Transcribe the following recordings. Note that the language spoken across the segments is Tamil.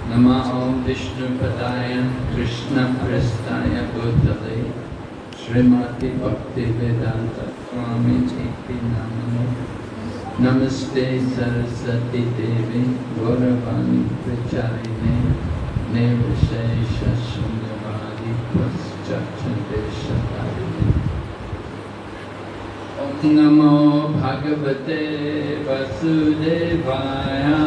Namo Vishnu Padaya Krishna Prestaya Bhutale Srimati Bhakti Vedanta Swami Iti Namano Namaste Saraswati Devi Gauravani Pracharine Nirvishesha Shunyavadi Paschachadesha Tarine Om Namo Bhagavate Vasudevaya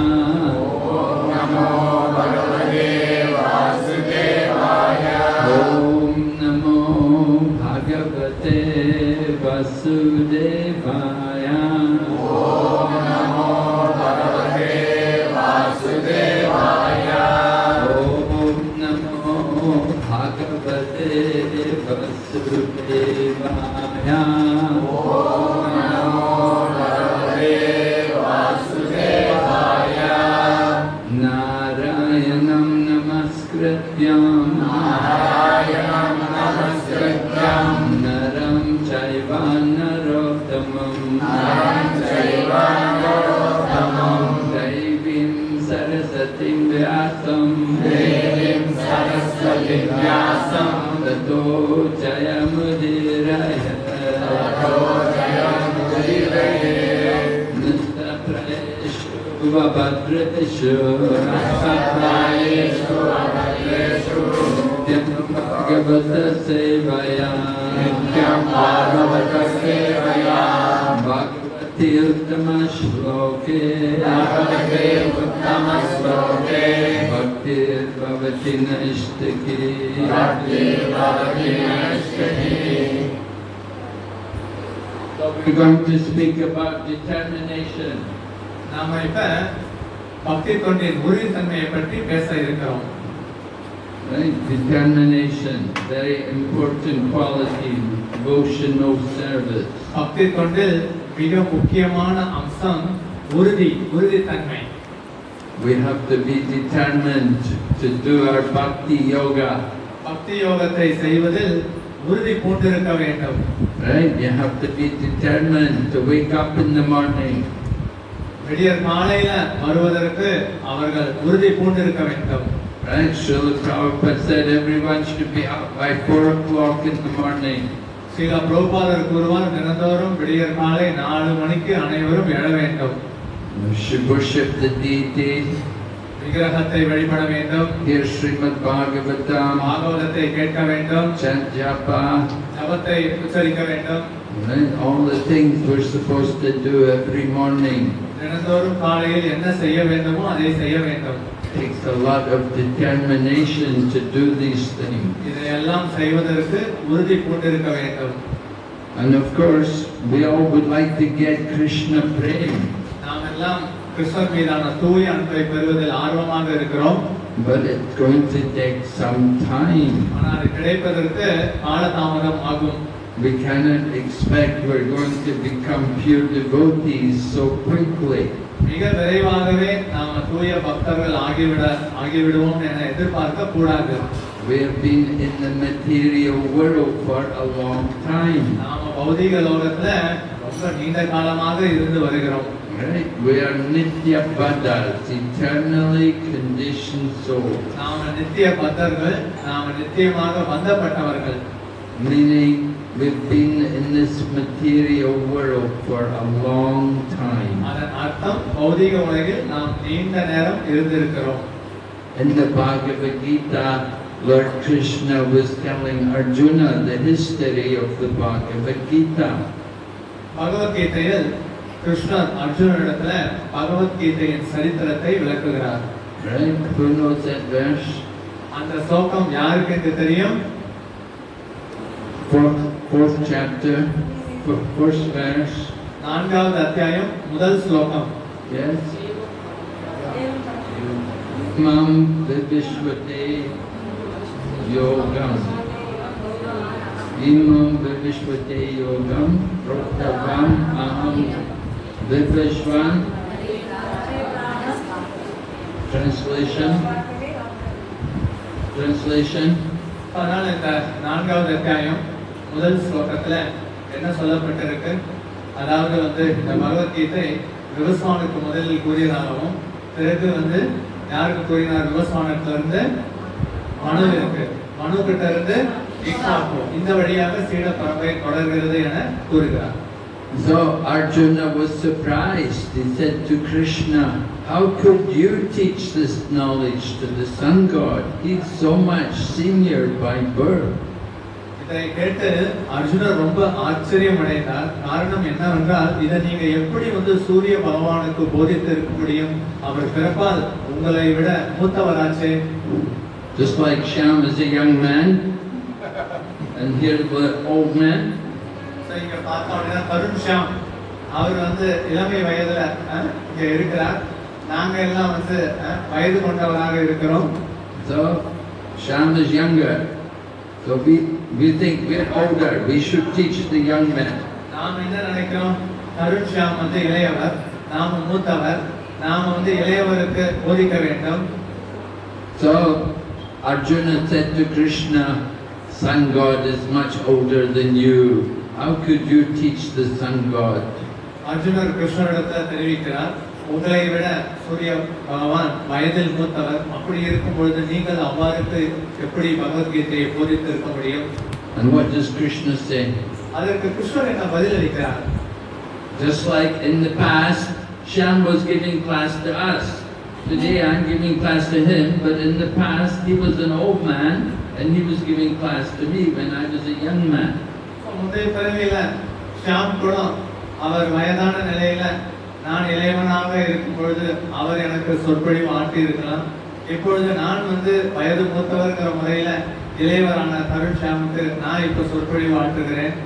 Om Namo Bhagavate Vasudevaya Om Namo Bhagavate Vasudevaya Om Namo Bhagavate Vasudevaya Om Namo Bhagavate Vasudevaya Narayanam namaskrityam Naram chaiva narottamam Devim Sarasatim Vyasam Tato Jayamudiraya Nistaprayeshu Vabhadrateshu Nityam Bhagavata Sevaya Bhagavati Uttama Shloke Bhakti Bhavati Naishtaki So we're going to speak about determination. நாம இப்ப பக்தி தொண்டின் உறுதித்தன்மையை பற்றி பேச இருக்கிறோம். Right? Determination, very important quality, devotional service. பக்தி தொண்டில் மிக முக்கியமான அம்சம் உறுதித்தன்மை. We have to be determined to do our bhakti yoga. பக்தி யோகத்தை செய்வதில் உறுதி பூண்டிருக்க வேண்டும். Right? You have to be determined to wake up in the morning. விடியற் காலையில வருவதற்கு அவர்கள் உறுதி பூண்டிருக்க வேண்டும். Right? Srila Prabhupada said everyone should be up by 4 o'clock in the morning. Srila பிரபுபாதர் கூறுவார், தினந்தோறும் விடியற் காலை 4 மணிக்கு அனைவரும் எழ வேண்டும். You should worship the deity. விக்கிரகத்தை வழிபட வேண்டும். Hear Srimad Bhagavatam. பாகவதத்தை கேட்க வேண்டும். Chant japa. ஜபத்தை உச்சரிக்க வேண்டும். Right? All the things we're supposed to do every morning. தினந்தோறும் காலையில் என்ன செய்ய வேண்டுமோ அதை செய்ய வேண்டும். It takes a lot of determination to do these things. இதையெல்லாம் செய்வதற்கு உறுதி பூண்டிருக்க வேண்டும். And of course, we all would like to get Krishna prem. நாம் எல்லாம் கிருஷ்ணர் மீதான தூய அன்பை பெறுவதில் ஆர்வமாக இருக்கிறோம். But it's going to take some time. ஆனால் அது கிடைப்பதற்கு காலதாமதம் ஆகும். We cannot expect we're going to become pure devotees so quickly. மிக விரைவாகவே நாம் தூய பக்தர்கள் ஆகிவிடுவோம் என எதிர்பார்க்க கூடாது. We have been in the material world for a long time. நாம பௌதிக லோகத்துல ரொம்ப நீண்ட காலமாக இருந்து வருகிறோம். Right? We are nitya baddhas, eternally conditioned souls. நாம நித்திய பக்தர்கள், நாம நித்தியமாக பந்தப்பட்டவர்கள். Meaning we've been in this material world for a long time. அதன் அர்த்தம் பௌதிக உலகில் நாம் நீண்ட நேரம் இருந்திருக்கிறோம். In the Bhagavad Gita, Lord Krishna was telling Arjuna the history of the Bhagavad Gita. பகவத்கீதையில் கிருஷ்ணர் அர்ஜுனனிடத்துல பகவத்கீதையின் சரித்திரத்தை விளக்குகிறார். Right? Who knows that verse? அந்த ஸ்லோகம் யாருக்கு என்று தெரியும்? Fourth chapter, first verse. 4வது அத்தியாயம் முதல் ஸ்லோகம். Yes. Imam Vivishvate Yogam. Imam Vivishvate Yogam. Proktavam Aham Vivishvan. Translation. அதனால் இந்த 4வது அத்தியாயம் முதல் ஸ்லோகத்துல என்ன சொல்லப்பட்டிருக்கு? அதாவது இந்த பகவத்கீதை விவஸ்வானுக்கு முதலில் கூறியதாகவும், பிறகு யாருக்கு கூறினார்? விவஸ்வானத்திலிருந்து மனு இருக்கு, மனு கிட்ட இருந்து இக்ஷாக்கு, இந்த வழியாக சீட பரம்பரை தொடர்கிறது என கூறுகிறார். So Arjuna was surprised. He said to Krishna, "How could you teach this knowledge to the sun god? He's so much senior by birth." இதை கேட்டு அர்ஜுனர் ரொம்ப ஆச்சரியம் அடைந்தார். காரணம் என்னவென்றால், இதை நீங்க எப்படி சூரிய பகவானுக்கு போதித்திருக்க முடியும்? அவர் பிறப்பால் உங்களை விட மூத்தவராச்சே. Just like Shyam is a young man, and here's the old man. இங்க பார்த்தோம் அப்படின்னா தருண் ஷியாம் அவர் இளமை வயதுல இங்க இருக்கிறார். நாங்க எல்லாம் வயது கொண்டவராக இருக்கிறோம். So Shyam is younger. So we think we're older. We should teach the young men. நாம் என்ன நினைக்கிறோம்? தருண் ஷியாம் இளையவர், நாம மூத்தவர், நாம இளையவருக்கு போதிக்க வேண்டும். So Arjuna said to Krishna, "Sun God is much older than you. How could you teach the sun god?" அர்ஜுனர் கிருஷ்ணரிடத்தில் தெரிவிக்கிறார், உங்களை விட சூரிய பகவான் வயதில் மூத்தவர். அப்படி இருக்கும் பொழுது நீங்கள் அவ்வாறு எப்படி பகவத்கீதையை போதித்திருக்க முடியும்? And what does Krishna say? அதற்கு கிருஷ்ணர் என்ன பதில் அளிக்கிறார்? Just like in the past, Shyam was giving class to us. Today I'm giving class to him, but in the past he was an old man and he was giving class to me when I was a young man. முந்தைய பிறவியில ஷியாம் கூட அவர் வயதான நிலையில நான் இளையவனாக இருக்கும் பொழுது அவர் எனக்கு சொற்பொழிவு ஆட்டி இருக்கலாம். இப்பொழுது நான் வயது மூத்தவர்ங்கிற முறையில இளையவரான தருண் ஷியாமுக்கு நான் இப்ப சொற்பொழிவு ஆட்டுகிறேன்.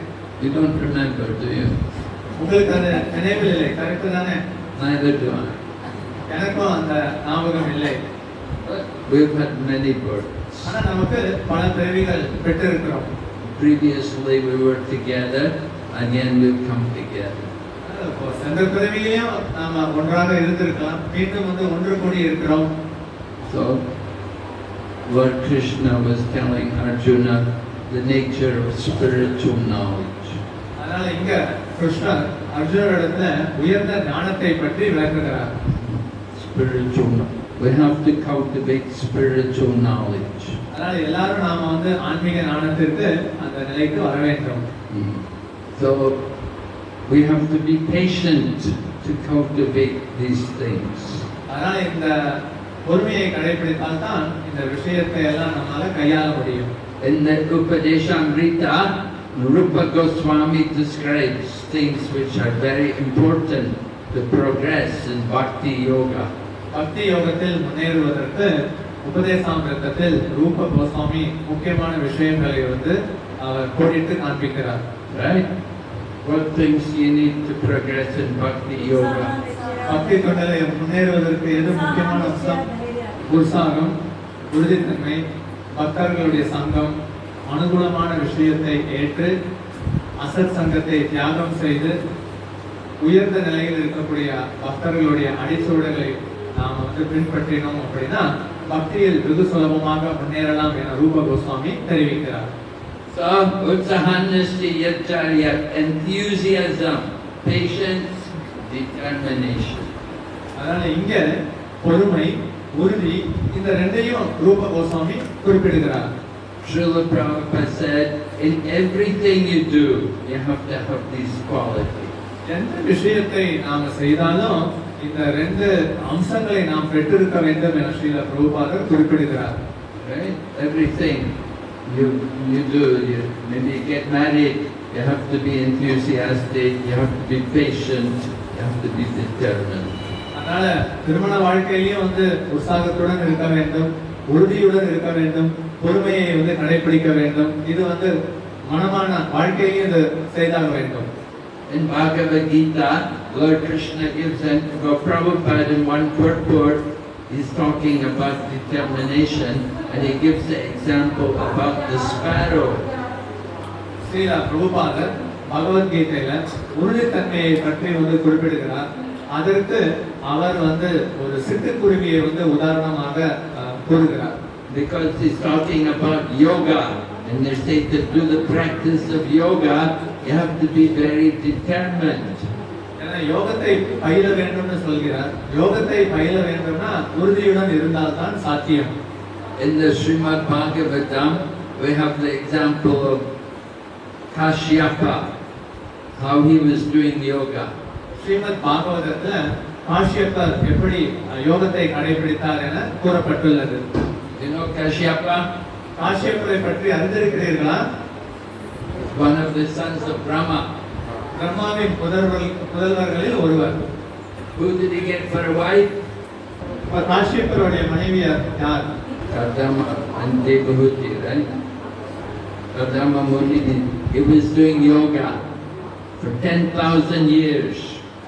You don't remember, do you? உங்களுக்கு அது நினைவில் இல்லை, கரெக்ட் தானே? Neither do I. எனக்கும் அந்த ஞாபகம் இல்லை. But we've had many births. ஆனா நமக்கு பல பிறவிகள் பெற்றிருக்கிறோம். Previously we were together, again we've come together. சென்ற பிறவியிலையும் நாம ஒன்றாக இருந்திருக்கலாம், மீண்டும் வந்து ஒன்று கூடி இருக்கிறோம். So Lord Krishna was telling Arjuna the nature of spiritual knowledge. அதனால இங்க கிருஷ்ணர் அர்ஜுனனிடத்துல உயர்ந்த ஞானத்தை பற்றி விளக்குகிறார். Spiritual, we have to cultivate spiritual knowledge. அதனால எல்லாரும் நாம வந்து ஆன்மீக ஞானத்திற்கு அந்த நிலைக்கு வர வேண்டும். So we have to be patient to cultivate these things. அதனால இந்த பொறுமையை கடைபிடித்தால் தான் இந்த விஷயத்தை எல்லாம் நம்மால கையாள முடியும். In the Upadeshamrita, Rupa Goswami describes things which are very important to progress in Bhakti Yoga. பக்தி யோகத்தில் முன்னேறுவதற்கு உபதேசாமிர்தத்தில் ரூப கோஸ்வாமி முக்கியமான விஷயங்களை வந்து அவர் கோடிட்டு காண்பிக்கிறார். Right? What things you need to progress in Bhakti Yoga? பக்தி தொண்டில் முன்னேறுவதற்கு எது முக்கியமான அம்சம்? உற்சாகம், உறுதித்தன்மை, பக்தர்களுடைய சங்கம், அனுகூலமான விஷயத்தை ஏற்று அசத் சங்கத்தை தியாகம் செய்து உயர்ந்த நிலையில் இருக்கக்கூடிய பக்தர்களுடைய அடிச்சூழலை நாம் வந்து பின்பற்றினோம் அப்படின்னா பக்தியில் வெகு சுலபமாக முன்னேறலாம் என ரூப கோஸ்வாமி தெரிவிக்கிறார். So, utsahanasti yacharya, enthusiasm, patience, determination. அதனால இங்க பொறுமை, உறுதி இந்த ரெண்டையும் ரூப கோஸ்வாமி குறிப்பிடுகிறார். Srila Prabhupada said, in everything you do, you have to have these qualities. எந்த விஷயத்தை நாம் செய்தாலும் இந்த ரெண்டு அம்சங்களை நாம் பெற்றிருக்க வேண்டும் என ஸ்ரீல பிரபுபாதர் குறிப்பிடுகிறார். Right? Everything you do, maybe you get married, you have to be enthusiastic, you have to be patient, you have to be determined. அதனால திருமண வாழ்க்கையிலேயும் வந்து உற்சாகத்துடன் இருக்க வேண்டும், உறுதியுடன் இருக்க வேண்டும், பொறுமையை வந்து கடைபிடிக்க வேண்டும். இது வந்து மனமான வாழ்க்கையிலேயும் இது செய்தாக வேண்டும். In Bhagavad Gita, Lord Krishna gives an Prabhupada in one purport, he's talking about determination, and he gives the example about the sparrow. Sreela பிரபுபாதர் பகவத்கீதையில உறுதித்தன்மையை பற்றி வந்து குறிப்பிடுகிறார். அதற்கு அவர் வந்து ஒரு சிட்டுக்குருவியை வந்து உதாரணமாக கூறுகிறார். Because he's talking about yoga, and they say to do the practice of yoga, you have to be very determined. ஏன்னா யோகத்தை பயில வேண்டும்னு சொல்கிறார். யோகத்தை பயில வேண்டும்னா உறுதியுடன் இருந்தால் தான் சாத்தியம். In the Srimad Bhagavatam, we have the example of Kashyapa, how he was doing yoga. Srimad பாகவதத்துல காஷ்யப்பர் எப்படி யோகத்தை கடைபிடித்தார் என கூறப்பட்டுள்ளது. You know Kashyapa? காஷ்யப்பரை பற்றி அறிந்திருக்கிறீர்களா? One of the sons of Brahma. பிரம்மாவின் புதல்வர்களில் ஒருவர். Who did he get for a wife? காஷ்யப்பருடைய மனைவியார் யார்? Kadama and B.V.V, right? Kadama Muni, he was doing yoga for 10,000 years.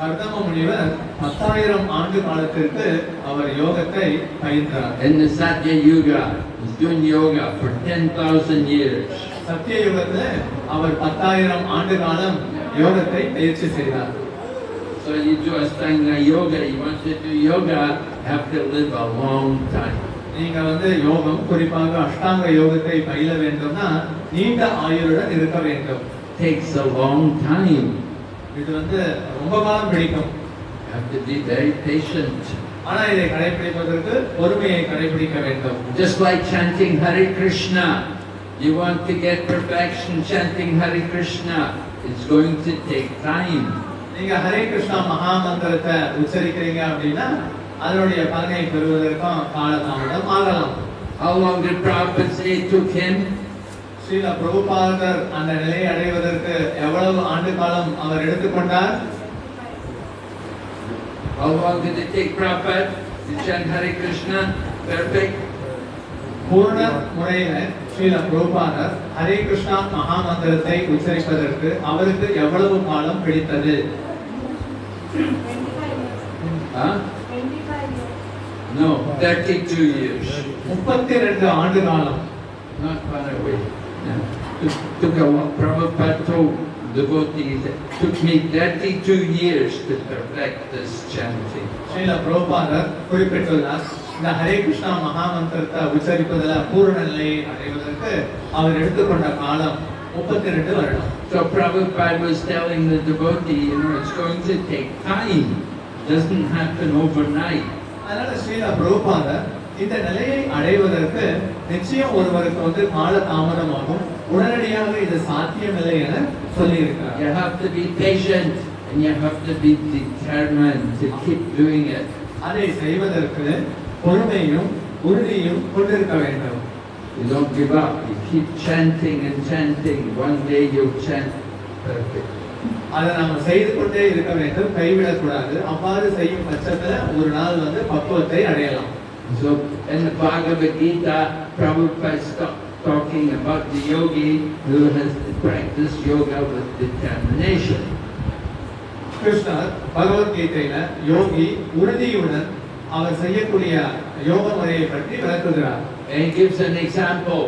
Kardama முனிவர் 10,000 ஆண்டு காலத்திற்கு அவர் யோகத்தை பயின்றார். In the Satya Yuga, he was doing yoga for 10,000 years. சத்திய யுகத்துல அவர் 10,000 ஆண்டு காலம் யோகத்தை பயிற்சி செய்தார். So you do Ashtanga yoga, you want to do yoga, you have to live a long time. நீங்க வந்து யோகம் குறிப்பாக அஷ்டாங்க யோகத்தை பயில வேண்டும்னா நீண்ட ஆயுளுடன் இருக்க வேண்டும். Takes a long time. இது வந்து ரொம்ப காலம் பிடிக்கும். You have to be very patient. ஆனா இதை கடைபிடிப்பதற்கு பொறுமையை கடைபிடிக்க வேண்டும். Just like chanting Hare Krishna, you want to get perfection chanting Hare Krishna, it's going to take time. நீங்க ஹரே கிருஷ்ணா மகா மந்திரத்தை உச்சரிக்கிறீங்க அப்படின்னா அதனுடைய பலனை பெறுவதற்கும் காலதாமதம் ஆகலாம். How long did Prabhupada say it took him? Srila பிரபுபாதர் அந்த நிலையை அடைவதற்கு எவ்வளவு ஆண்டு காலம் அவர் எடுத்துக்கொண்டார்? How long did it take Prabhupada to chant Hare Krishna perfect? பூர்ண முறையில ஸ்ரீல பிரபுபாதர் ஹரே கிருஷ்ணா மகா மந்திரத்தை உச்சரிப்பதற்கு அவருக்கு எவ்வளவு காலம் பிடித்தது? Huh? 25 years. No, 32 years. 32 ஆண்டு காலம். Not far away. Yeah. Took a while. Prabhupada told devotees, it took me 32 years to perfect this chanting. Srila பிரபுபாதர் குறிப்பிட்டுள்ளார், இந்த ஹரே கிருஷ்ணா மகாமந்திரத்தை உச்சரிப்பதில் பூர்ண நிலையை அடைவதற்கு அவர் எடுத்துக்கொண்ட காலம் 32 வருடம். So Prabhupada was telling the devotee, it's going to take time. It doesn't happen overnight. அதனால ஸ்ரீல பிரபுபாதர் இந்த நிலையை அடைவதற்கு நிச்சயம் ஒருவருக்கு கால தாமதமாகும், உடனடியாக இது சாத்தியமில்லை என சொல்லியிருக்கிறார். You have to be patient and you have to be determined to keep doing it. அதை செய்வதற்கு பொறுமையும் உறுதியும் கொண்டிருக்க வேண்டும். You don't give up. You keep chanting and chanting. One day you'll chant perfect. அதை நாம செய்து கொண்டே இருக்க வேண்டும், கைவிடக்கூடாது. அவ்வாறு செய்யும் பட்சத்துல ஒரு நாள் பக்குவத்தை அடையலாம். So in the Bhagavad Gita, Prabhupada stopped talking about the yogi who has practiced yoga with determination. கிருஷ்ணர் பகவத்கீதையில யோகி உறுதியுடன் அவர் செய்யக்கூடிய யோக முறையை பற்றி விளக்குகிறார். And he gives an example.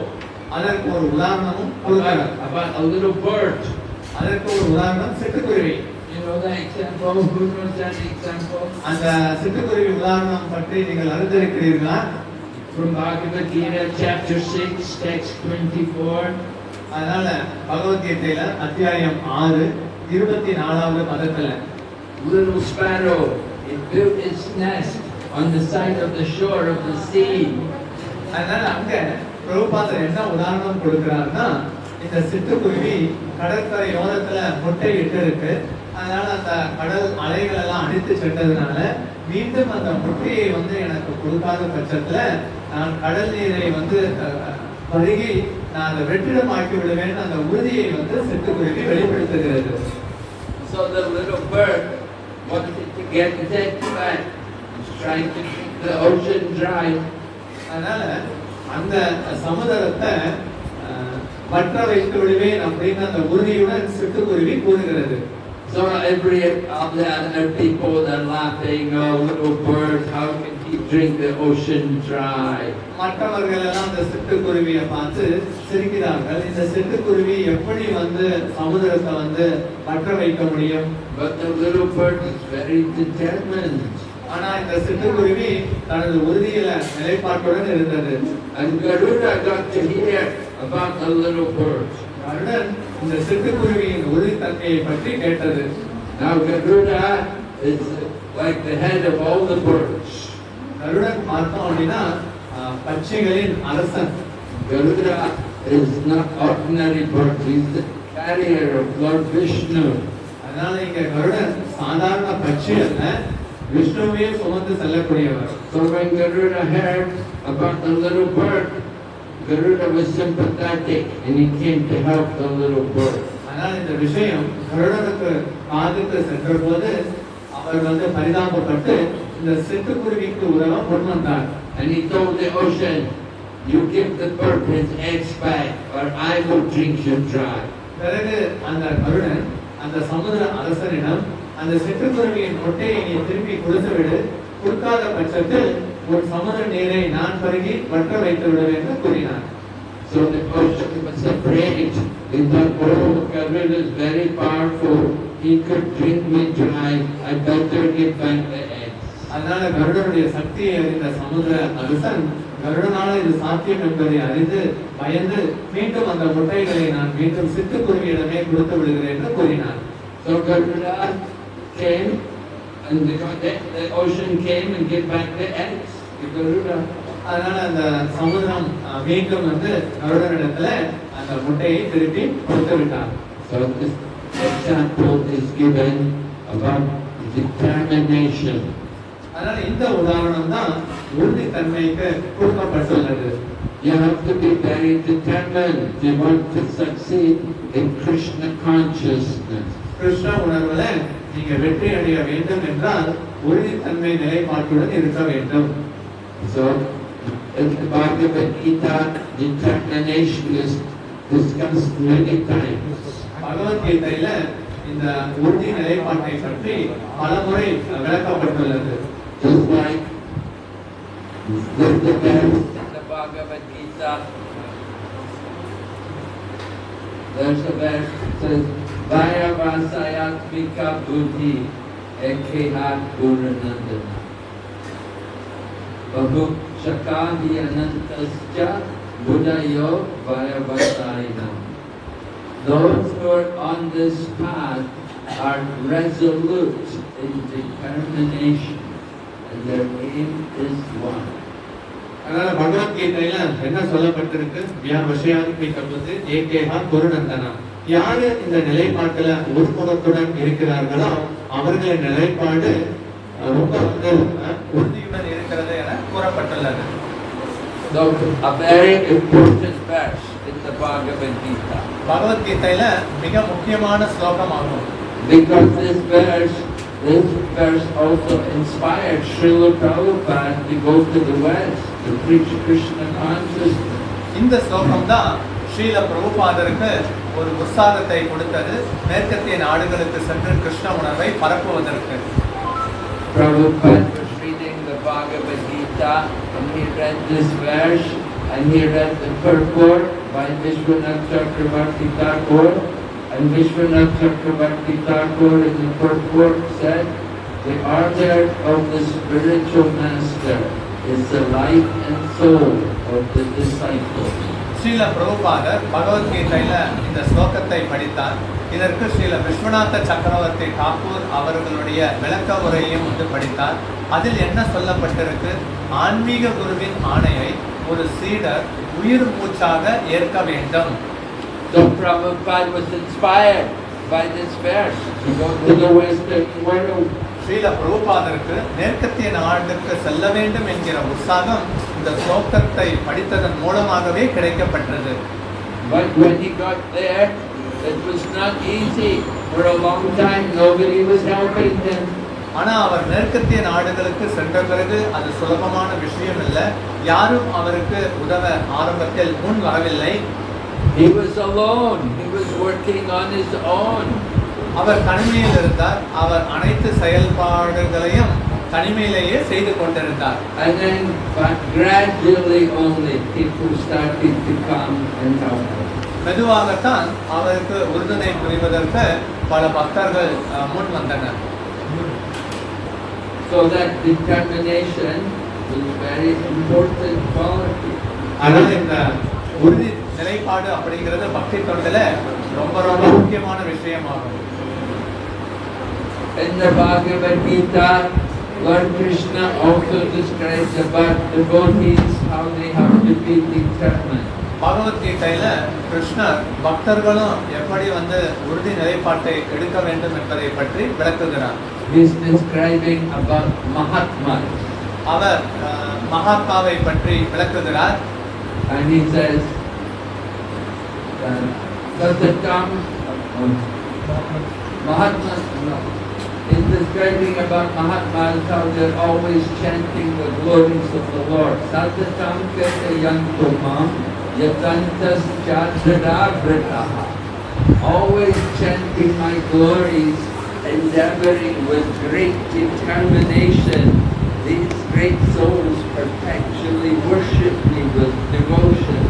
அதற்கு ஒரு உதாரணமும் கொடுக்கிறார். About a little bird. அதற்கு ஒரு உதாரணம் சிட்டுக்குருவி. You know that example? Who knows that example? அந்த சிட்டுக்குருவி உதாரணம் பற்றி நீங்கள் அறிந்திருக்கிறீர்களா? From Bhagavad Gita chapter 6 text 24. அதனால பகவத்கீதையில அத்தியாயம் 6 24வது பதத்துல Little sparrow, it built its nest on the side of the shore of the sea. அதனால அங்க பிரபுபாதர் என்ன உதாரணம் கொடுக்கிறார்னா, இந்த சிட்டுக்குருவி கடற்கரை ஓரத்துல முட்டை இட்டு இருக்கு. அதனால அந்த கடல் அலைகள் எல்லாம் அடித்து சென்றதுனால மீண்டும் அந்த முட்டையை எனக்கு கொடுக்காத பட்சத்துல நான் கடல் நீரை பருகி நான் அதை வெற்றிடமாக்கி விடுவேன் அந்த உறுதியை சிட்டுக்குருவி வெளிப்படுத்துகிறது. So the little bird wanted to get that back. It's trying to keep the ocean dry. அதனால அந்த சமுதிரத்தை வற்ற வைத்து விடுவேன் அப்படின்னு அந்த உறுதியுடன் சிட்டுக்குருவி கூறுகிறது. So every other people are laughing, oh little bird, how can he drink the ocean dry? மற்றவர்கள் எல்லாம் அந்த சிட்டுக்குருவியை பார்த்து சிரிக்கிறார்கள். இந்த சிட்டுக்குருவி எப்படி சமுதிரத்தை வற்ற வைக்க முடியும்? But the little bird is very determined. ஆனா இந்த சிட்டுக்குருவி தனது உறுதியில நிலைப்பாட்டுடன் இருந்தது. And Garuda got to hear about the little bird. கருடன் இந்த சிட்டுக்குருவியின் உறுதித்தன்மையை பற்றி கேட்டது. Now Garuda is like the head of all the birds. கருடன் பார்த்தோம் அப்படின்னா பட்சிகளின் அரசன். Garuda is not ordinary bird. He is the carrier of Lord Vishnu. அதனால இங்க கருடன் சாதாரண பட்சி அல்ல, விஷ்ணுவே சுமந்து செல்லக்கூடியவர். So when Garuda heard about the little bird, Garuda was sympathetic and he came to help the little bird. ஆனால் இந்த விஷயம் கருடனுக்கு காதுக்கு சென்றபோது அவர் பரிதாபப்பட்டு இந்த சிட்டுக்குருவிக்கு உதவ முன்வந்தார். And he told the ocean, you give the bird his eggs back or I will drink you dry. பிறகு அந்த கருடன் அந்த சமுதிர அரசனிடம் அந்த சிட்டுக்குருவியின் முட்டையை நீ திருப்பி கொடுத்து விடு, கொடுக்காத பட்சத்தில் ஒரு சமுதிர நீரை நான் பருகி வற்ற வைத்து விடுவேன் என்று கூறினார். So the ocean was afraid. He thought, oh, Garuda is very powerful. He could drink me dry. I better give back the eggs. அதனால கருடனுடைய சக்தியை அறிந்த சமுதிர அரசன் கருடனால இது சாத்தியம் என்பதை அறிந்து பயந்து மீண்டும் அந்த முட்டைகளை நான் மீண்டும் சிட்டுக்குருவியிடமே கொடுத்து விடுகிறேன் என்று கூறினார். So Garuda came and the ocean came and gave back the eggs to Garuda. அதனால அந்த சமுதிரம் மீண்டும் கருடனிடத்துல அந்த முட்டையை திருப்பி கொடுத்து விட்டார். So this example is given about determination. அதனால இந்த உதாரணம் தான் உறுதித்தன்மைக்கு கொடுக்கப்பட்டுள்ளது. You have to be very determined if you want to succeed in Krishna consciousness. Krishna உணர்வுல நீங்க வெற்றி அடைய வேண்டும் என்றால் உறுதித்தன்மை நிலைப்பாட்டுடன் இருக்க வேண்டும். So in the Bhagavad Gita, determination is discussed many times. பகவத்கீதையில இந்த உறுதி நிலைப்பாட்டை பற்றி பல முறை விளக்கப்பட்டுள்ளது. Just like there's the verse in the Bhagavad Gita. There's a verse that says, Vayavasayatmika buddhi ekhehat gurunandana. Bahu shakadi anantascha buddhayo vayavasayinam. Those who are on this path are resolute in determination, and their aim is one. அதனால பகவத்கீதையில என்ன சொல்லப்பட்டிருக்கு? வியாவசயாத்மிக புத்தி ஏகேஹா குருநந்தனா. யாரு இந்த நிலைப்பாட்டுல ஒருமுகத்துடன் இருக்கிறார்களோ அவர்களின் நிலைப்பாடு ரொம்ப உறுதியுடன் இருக்கிறது என கூறப்பட்டுள்ளது. So, a very important verse in the Bhagavad Gita. பகவத்கீதையில மிக முக்கியமான ஸ்லோகம் ஆகும். Because this verse also inspired Srila Prabhupada to go to the West to preach Krishna consciousness. இந்த ஸ்லோகம் தான் ஸ்ரீல பிரபுபாதருக்கு ஒரு உற்சாகத்தை கொடுத்தது மேற்கத்திய நாடுகளுக்கு சென்று கிருஷ்ண உணர்வை பரப்புவதற்கு. Prabhupada was reading the Bhagavad Gita and he read this verse and he read the purport by Vishwanath Chakravarti Thakur, and Vishwanath Chakravarti Thakur in the purport said, the order of the spiritual master is the life and soul of the disciple. Srila பிரபுபாதர் பகவத்கீதையில இந்த ஸ்லோகத்தை படித்தார். இதற்கு ஸ்ரீல விஸ்வநாத சக்கரவர்த்தி தாக்கூர் அவர்களுடைய விளக்க உரையையும் வந்து படித்தார். அதில் என்ன சொல்லப்பட்டிருக்கு? ஆன்மீக குருவின் ஆணையை ஒரு சீடர் உயிர் மூச்சாக ஏற்க வேண்டும். So Prabhupada was inspired by this verse to go to the Western world. Srila பிரபுபாதருக்கு மேற்கத்திய நாடுக்கு செல்ல வேண்டும் என்கிற உற்சாகம் இந்த ஸ்லோகத்தை படித்ததன் மூலமாகவே கிடைக்கப்பட்டது. But when he got there, it was not easy. For a long time, nobody was helping him. ஆனா அவர் மேற்கத்திய நாடுகளுக்கு சென்ற பிறகு அது சுலபமான விஷயம் இல்லை. யாரும் அவருக்கு உதவ ஆரம்பத்தில் முன் வரவில்லை. He was alone. He was working on his own. அவர் தனிமையில் இருந்தார். அவர் அனைத்து செயல்பாடுகளையும் தனிமையிலேயே செய்து கொண்டிருந்தார். And then, but gradually only people started to come and help him. மெதுவாகத்தான் அவருக்கு உறுதுணை புரிவதற்கு பல பக்தர்கள் முன் வந்தனர். So that determination was very important quality. ஆனால் இந்த உறுதி நிலைப்பாடு அப்படிங்கிறது பக்தி தொண்டில ரொம்ப ரொம்ப முக்கியமான விஷயமாகும். In the Bhagavad Gita, Lord Krishna also describes about devotees how they have to be determined. பகவத்கீதையில கிருஷ்ணர் பக்தர்களும் எப்படி வந்து உறுதி நிலைப்பாட்டை எடுக்க வேண்டும் என்பதை பற்றி விளக்குகிறார். He is describing about Mahatmas. அவர் மகாத்மாவை பற்றி விளக்குகிறார். And he says, Satatam Mahatmas, no. He's describing about Mahatmas how they're always chanting the glories of the Lord. Satatam Ketayantomam Yatantas Chadadavrataha. Always chanting my glories, endeavoring with great determination. These great souls perpetually worship me with devotion.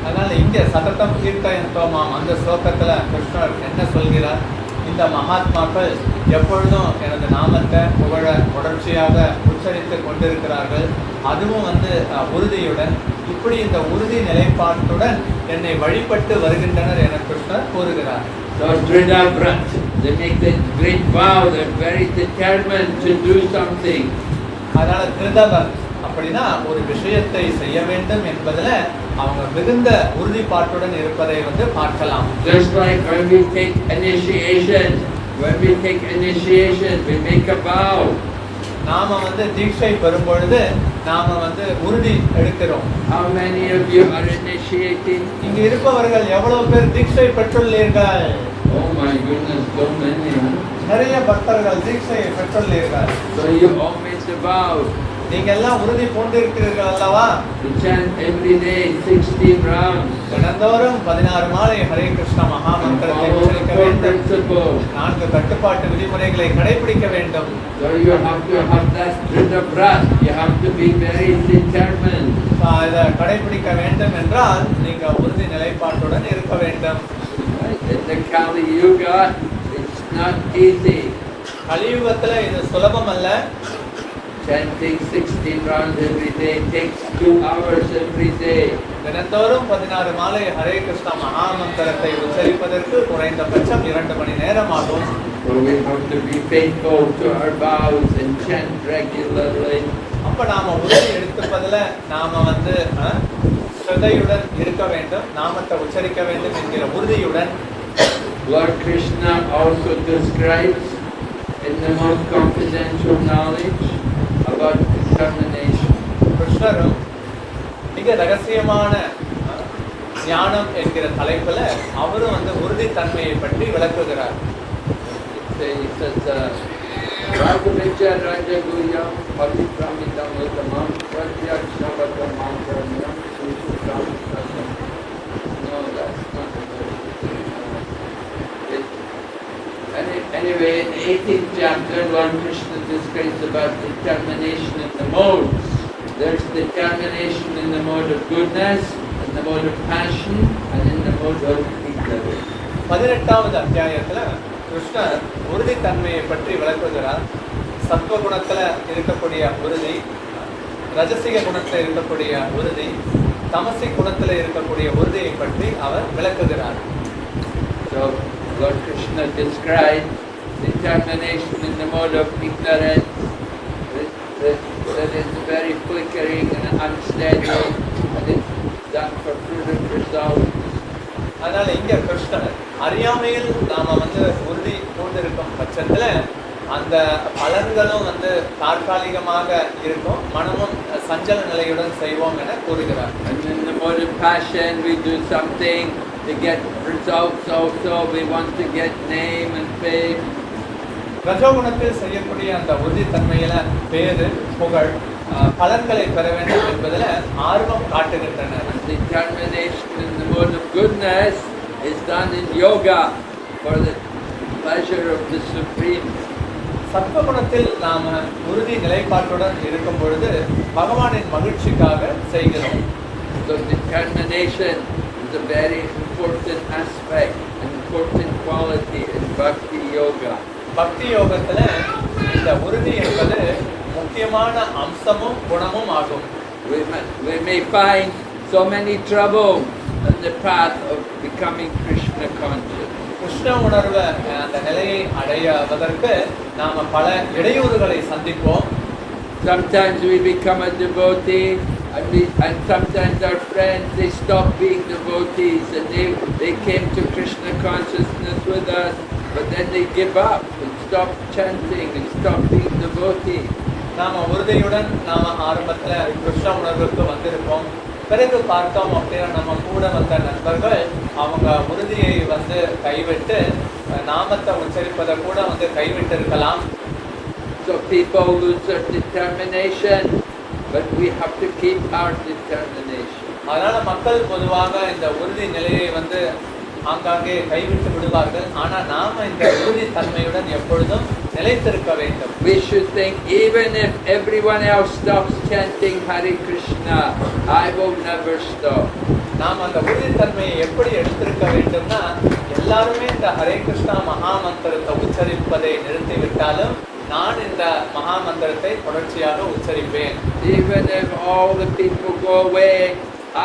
அதனால இங்க சததம் கீர்த்தயந்தோமாம் அந்த ஸ்லோகத்துல கிருஷ்ணர் என்ன சொல்கிறார்? இந்த மகாத்மாக்கள் எப்பொழுதும் எனது நாமத்தை புகழ தொடர்ச்சியாக உச்சரித்து கொண்டிருக்கிறார்கள். அதுவும் வந்து உறுதியுடன், இப்படி இந்த உறுதி நிலைப்பாட்டுடன் என்னை வழிபட்டு வருகின்றனர் என கிருஷ்ணர் கூறுகிறார். So Dridavrat, they make that great vow, they're very determined to do something. அதனால திருதவர் அப்படின்னா ஒரு விஷயத்தை செய்ய வேண்டும் என்பதுல அவங்க மிகுந்த உறுதிப்பாட்டுடன் இருப்பதை வந்து பார்க்கலாம். Just like when we take initiation, we make a vow. நாம வந்து தீட்சை பெறும் பொழுது நாம வந்து உறுதி எடுக்கிறோம். How many of you are initiating? இங்க இருப்பவர்கள் எவ்வளவு பேர் தீட்சை பெற்றுள்ளீர்கள்? Oh my goodness, so many. நிறைய பக்தர்கள் தீட்சையை பெற்றுள்ளீர்கள். So you all made the vow. நீங்க எல்லாம் உறுதி பூண்டிருக்கிறீர்கள் அல்லவா? To chant every day 16 rounds. தினந்தோறும் 16 மாலை ஹரே கிருஷ்ணா மகா மந்திரத்தை உச்சரிக்க வேண்டும். 4 கட்டுப்பாட்டு விதிமுறைகளை கடைபிடிக்க வேண்டும். So you have to have that breath. You have to be very determined. இதை கடைபிடிக்க வேண்டும் என்றால் நீங்க உறுதி நிலைப்பாட்டுடன் இருக்க வேண்டும். In the Kali Yuga, it's not easy. கலியுகத்துல இது சுலபம் அல்ல. Chanting 16 rounds every day takes 2 hours every day. தினந்தோறும் 16 மாலை ஹரே கிருஷ்ணா மகா மந்திரத்தை உச்சரிப்பதற்கு குறைந்தபட்சம் 2 மணி நேரம் ஆகும். So we have to be faithful to our vows and chant regularly. அப்ப நாம உறுதி எடுத்துப்பதுல நாம ஸ்ரத்தையுடன் இருக்க வேண்டும், நாமத்தை உச்சரிக்க வேண்டும் என்கிற உறுதியுடன். Lord Krishna also describes in the most confidential knowledge about determination. கிருஷ்ணரும் மிக ரகசியமான ஞானம் என்கிற தலைப்புல அவரும் உறுதித்தன்மையை பற்றி விளக்குகிறார். He says, Raghavijya Rajaguyam Pavitramidam Utamam Pratyakshavatam Mantaramyam Susutam Satam. No, that's not Anyway, in the 18th chapter, Lord Krishna describes about determination in the modes. There's determination in the mode of goodness, in the mode of passion, and in the mode of ignorance. 18வது அத்தியாயத்துல கிருஷ்ணர் உறுதித்தன்மையை பற்றி விளக்குகிறார். சத்துவ குணத்துல இருக்கக்கூடிய உறுதி, ரஜசிக குணத்துல இருக்கக்கூடிய உறுதி, தமசி குணத்துல இருக்கக்கூடிய உறுதியை பற்றி அவர் விளக்குகிறார். So Lord Krishna described determination in the mode of ignorance, that is very flickering and unsteady, and it's done for fruitive results. அதனால இங்க கிருஷ்ணர் அறியாமையில் நாம உறுதி பூண்டிருக்கும் பட்சத்துல அந்த பலன்களும் தற்காலிகமாக இருக்கும், மனமும் சஞ்சல நிலையுடன் செய்வோம் என கூறுகிறார். And in the mode of passion, we do something to get results also. We want to get name and fame. ரஜோகுணத்தில் செய்யக்கூடிய அந்த உறுதித்தன்மையில பேரு, புகழ், பலன்களை பெற வேண்டும் என்பதில் ஆர்வம் காட்டுகின்றனர். Determination in the mode of goodness is done in yoga for the pleasure of the Supreme. சத்வகுணத்தில் நாம உறுதி நிலைப்பாட்டுடன் இருக்கும் பொழுது பகவானின் மகிழ்ச்சிக்காக செய்கிறோம். So determination is a very important aspect, an important quality in Bhakti yoga. பக்தி யோகத்துல இந்த உறுதி என்பது முக்கியமான அம்சமும் குணமும் ஆகும். We may find so many troubles in the path of becoming Krishna conscious. Krishna உணர்வு அந்த நிலையை அடைவதற்கு நாம பல இடையூறுகளை சந்திப்போம். Sometimes we become a devotee, and sometimes our friends, they stop being devotees, and they came to Krishna consciousness with us, but then they give up and stop chanting and stop being devotees. நாம உறுதியுடன் நாம ஆரம்பத்துல கிருஷ்ண உணர்வுக்கு வந்திருப்போம். பிறகு பார்த்தோம் அப்படின்னா நம்ம கூட வந்த நண்பர்கள் அவங்க உறுதியை கைவிட்டு நாமத்தை உச்சரிப்பதை கூட கைவிட்டு இருக்கலாம். So people lose their determination, but we have to keep our determination. அதனால மக்கள் பொதுவாக இந்த உறுதி நிலையை ஆங்காங்கே கைவிட்டு விடுவார்கள். ஆனா நாம இந்த உறுதி தன்மையுடன் எப்பொழுதும் நிலைத்திருக்க வேண்டும். We should think, even if everyone else stops chanting Hare Krishna, I will never stop. நாம் அந்த உறுதி தன்மையை எப்படி எடுத்திருக்க வேண்டும்னா, எல்லாருமே இந்த ஹரே கிருஷ்ணா மகா மந்திரத்தை உச்சரிப்பதை நிறுத்திவிட்டாலும் நான் இந்த மகா மந்திரத்தை தொடர்ச்சியாக உச்சரிப்பேன். Even if all the people go away,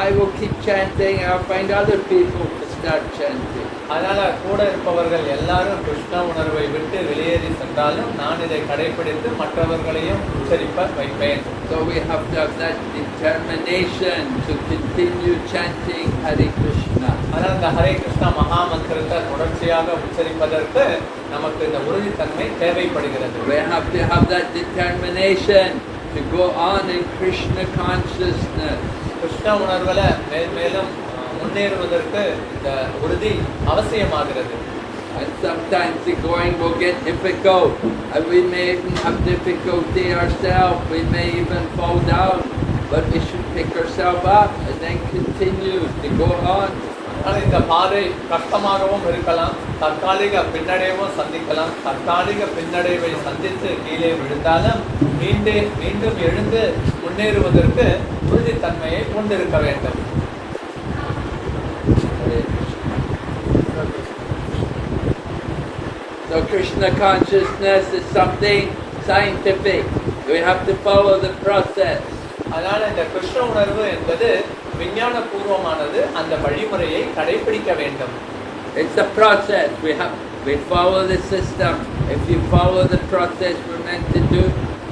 I will keep chanting. I'll find other people to start chanting. அதனால கூட இருப்பவர்கள் எல்லாரும் கிருஷ்ண உணர்வை விட்டு வெளியேறி சென்றாலும் நான் இதை கடைபிடித்து மற்றவர்களையும் உச்சரிப்ப வைப்பேன். So we have to have that determination to continue chanting Hare Krishna. அதனால இந்த ஹரே கிருஷ்ணா மகா மந்திரத்தை தொடர்ச்சியாக உச்சரிப்பதற்கு நமக்கு இந்த உறுதித்தன்மை தேவைப்படுகிறது. We have to have that determination to go on in Krishna consciousness. Krishna உணர்வுல மேலும் முன்னேறுவதற்கு இந்த உறுதி அவசியமாகிறது. And sometimes the going will get difficult, and we may even have difficulty ourselves. We may even fall down, but we should pick ourselves up and then continue to go on. ஆனால் இந்த பாதை கஷ்டமாகவும் இருக்கலாம், தற்காலிக பின்னடைவும் சந்திக்கலாம். தற்காலிக பின்னடைவை சந்தித்து கீழே விழுந்தாலும் மீண்டும் எழுந்து முன்னேறுவதற்கு உறுதித்தன்மையை கொண்டிருக்க வேண்டும். So Krishna consciousness is something scientific. We have to follow the process. அதனால இந்த கிருஷ்ண உணர்வு என்பது விஞ்ஞான பூர்வமானது. அந்த வழிமுறையை கடைபிடிக்க வேண்டும். It's a process. We follow the system. If you follow the process we're meant to do,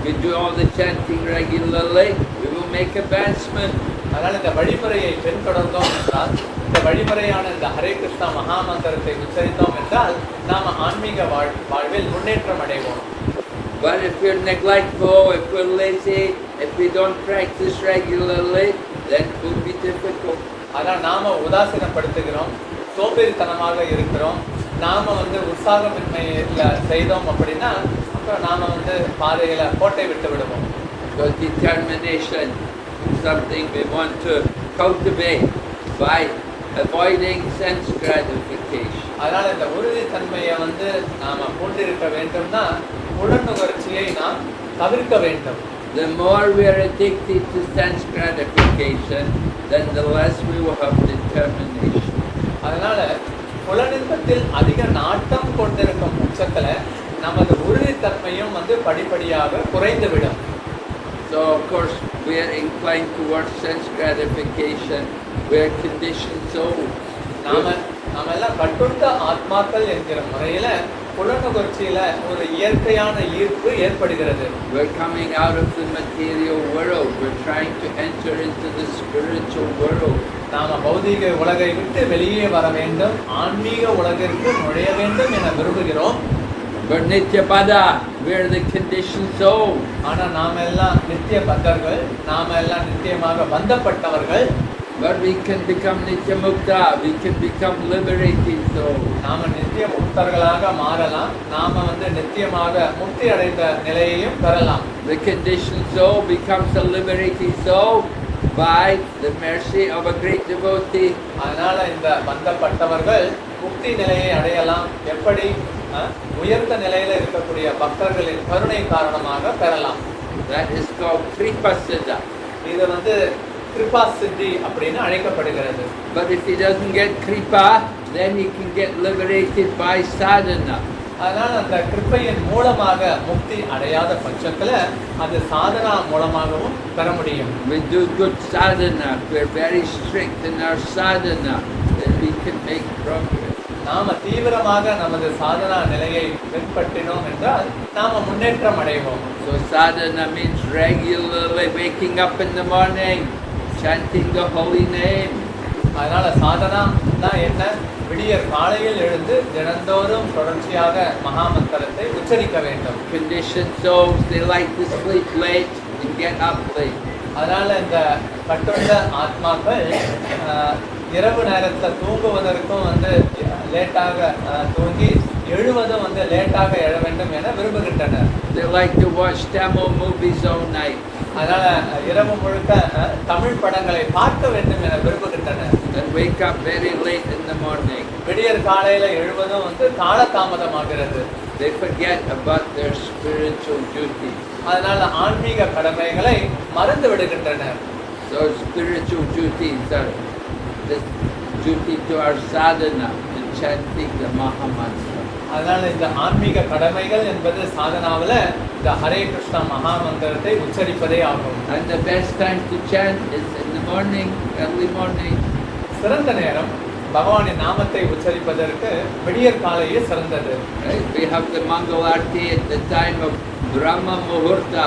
we do all the chanting regularly, we will make advancement. அதனால இந்த வழிமுறையை பின்தொடர்ந்தோம் என்றால், இந்த வழிமுறையான இந்த ஹரே கிருஷ்ணா மகா மந்திரத்தை உச்சரித்தோம் என்றால் நாம் ஆன்மீக வாழ்வில் முன்னேற்றம் அடைவோம். But if we're neglectful, if we're lazy, if we don't practice regularly, then it will be difficult. ஆனால் நாம உதாசீனப்படுத்துகிறோம், சோம்பேறித்தனமாக இருக்கிறோம், நாம உற்சாகமின்மையில செய்தோம் அப்படின்னா அப்புறம் நாம பாதையில கோட்டை விட்டு விடுவோம். Because determination is something we want to cultivate by avoiding sense gratification. அதனால இந்த உறுதித்தன்மையை நாம கொண்டிருக்க வேண்டும்னா உடனுணர்ச்சியை நாம் தவிர்க்க வேண்டும். The more we are addicted to sense gratification, then the less we will have determination. அதனால புலனின்பத்தில் அதிக நாட்டம் கொண்டிருக்கும் பட்சத்துல நமது உறுதித்தன்மையும் படிப்படியாக குறைந்துவிடும். So of course we are inclined towards sense gratification. We are conditioned souls. நாம எல்லாம் கட்டுண்ட ஆத்மாக்கள் என்கிற முறையில புலனுணர்ச்சியில ஒரு இயற்கையான ஈர்ப்பு ஏற்படுகிறது. We're coming out of the material world. We're trying to enter into the spiritual world. நாம பௌதீக உலகை விட்டு வெளியே வர வேண்டும், ஆன்மீக உலகிற்கு நுழைய வேண்டும் என விரும்புகிறோம். But Nityapada, we're the conditioned soul. ஆனா நாம எல்லாம் நித்திய பத்தர்கள், நாம எல்லாம் நித்தியமாக பந்தப்பட்டவர்கள். But we can become Nityamukta, we can become liberated souls. நாம நித்திய முக்தர்களாக மாறலாம், நாம நித்தியமாக முக்தி அடைந்த நிலையையும் பெறலாம். The conditioned soul becomes a liberated soul by the mercy of a great devotee. அதனால இந்த பந்தப்பட்டவர்கள் முக்தி நிலையை அடையலாம். எப்படி? உயர்ந்த நிலையில இருக்கக்கூடிய பக்தர்களின் கருணை காரணமாக பெறலாம். That is called Kripa Siddha. இது கிருபா சித்தி அப்படின்னு அழைக்கப்படுகிறது. But if he doesn't get Kripa, then he can get liberated by sadhana. அதனால அந்த கிருபையின் மூலமாக முக்தி அடையாத பட்சத்துல அது சாதனா மூலமாகவும் பெற முடியும். We do good sadhana, we're very strict in our sadhana, then we can make progress. நாம தீவிரமாக நமது சாதனா நிலையை பின்பற்றினோம் என்றால் நாம முன்னேற்றம் அடைவோம். So sadhana means regularly waking up in the morning, chanting the holy name. அதனால சாதனா தான் என்ன? விடியற் காலையில் எழுந்து தினந்தோறும் தொடர்ச்சியாக மகா மந்திரத்தை உச்சரிக்க வேண்டும். Conditioned souls, they like to sleep late and get up late. அதனால இந்த கட்டுண்ட ஆத்மாக்கள் இரவு நேரத்தில் தூங்குவதற்கும் லேட்டாக தூங்கி எழுவதும் லேட்டாக எழ வேண்டும் என விரும்புகின்றனர். They like to watch Tamil movies all night. அதனால இரவு முழுக்க தமிழ் படங்களை பார்க்க வேண்டும் என விரும்புகின்றனர். And wake up very late in the morning. விடியற் காலையில எழுவதும் காலதாமதமாகிறது. They forget about their spiritual duty. அதனால ஆன்மீக கடமைகளை மறந்து விடுகின்றனர். So spiritual duties are the duty to our sadhana, to chanting the Maha Mantra. அதனால இந்த ஆன்மீக கடமைகள் என்பது சாதனாவில இந்த ஹரே கிருஷ்ணா மகா மந்திரத்தை உச்சரிப்பதே ஆகும். And the best time to chant is in the morning, early morning. சிறந்த நேரம் பகவானின் நாமத்தை உச்சரிப்பதற்கு விடியற் காலையே சிறந்தது. We have the Mangal Arti at the time of Brahma Muhurta.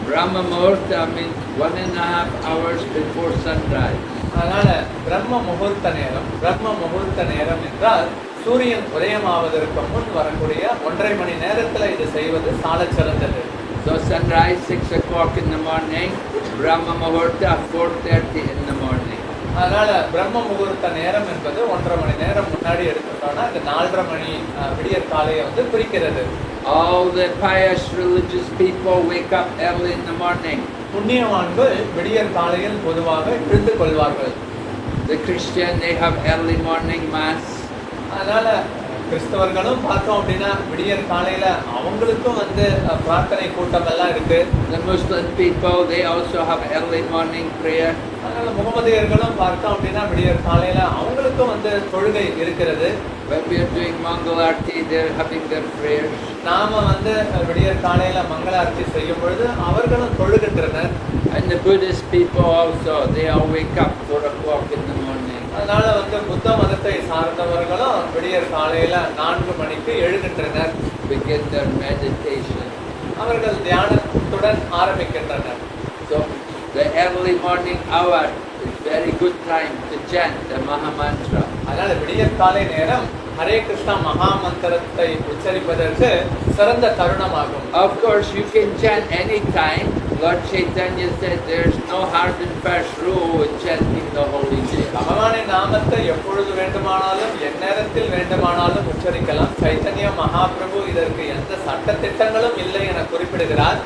Brahma Muhurta means 1.5 hours before sunrise. அதனால பிரம்ம முகூர்த்த நேரம் என்றால் சூரியன் உதயமாவதற்கு முன் வரக்கூடிய 1.5 மணி நேரத்துல இது செய்வது சாலச் சிறந்தது. So sunrise 6 o'clock in the morning, Brahma Muhurta 4:30 in the morning. அதனால பிரம்ம முகூர்த்த நேரம் என்பது 1.5 மணி நேரம் முன்னாடி எடுத்துட்டோம்னா இந்த 4:30 மணி விடியற் காலையை வந்து குறிக்கிறது. All the pious religious people wake up early in the morning. புண்ணியவான்கள் விடியற் காலையில் பொதுவாக எழுந்து கொள்வார்கள். The Christian, they have early morning mass. அதனால கிறிஸ்தவர்களும் பார்த்தோம் அப்படின்னா விடியற் காலையில அவங்களுக்கும் வந்து பிரார்த்தனை கூட்டம் எல்லாம் இருக்கு. The Muslim people, they also have early morning prayer. அதனால முகமதியர்களும் பார்த்தோம் அப்படின்னா விடியற் காலையில அவங்களுக்கும் வந்து தொழுகை இருக்கிறது. When we are doing Mangalarti, they're having their prayers. நாம வந்து விடியற் காலையில மங்களார்த்தி செய்யும் பொழுது அவர்களும் தொழுகின்றனர். And the Buddhist people also, they all wake up 4 o'clock in the morning. அதனால வந்து புத்த மதத்தை சார்ந்தவர்களும் விடியற் காலையில 4 மணிக்கு எழுகின்றனர். Begin their meditation. அவர்கள் தியானத்துடன் ஆரம்பிக்கின்றனர். So the early morning hour is very good time to chant the Maha Mantra. அதனால விடியற் காலை நேரம் ஹரே கிருஷ்ணா மகா மந்திரத்தை உச்சரிப்பதற்கு சிறந்த தருணமாகும். Of course, you can chant any time. Lord Chaitanya said there's no hard and fast rule in chanting the holy name. பகவானின் நாமத்தை எப்பொழுது வேண்டுமானாலும் எந்நேரத்தில் வேண்டுமானாலும் உச்சரிக்கலாம். சைத்தன்ய மகாபிரபு இதற்கு எந்த சட்ட திட்டங்களும் இல்லை என குறிப்பிடுகிறார்.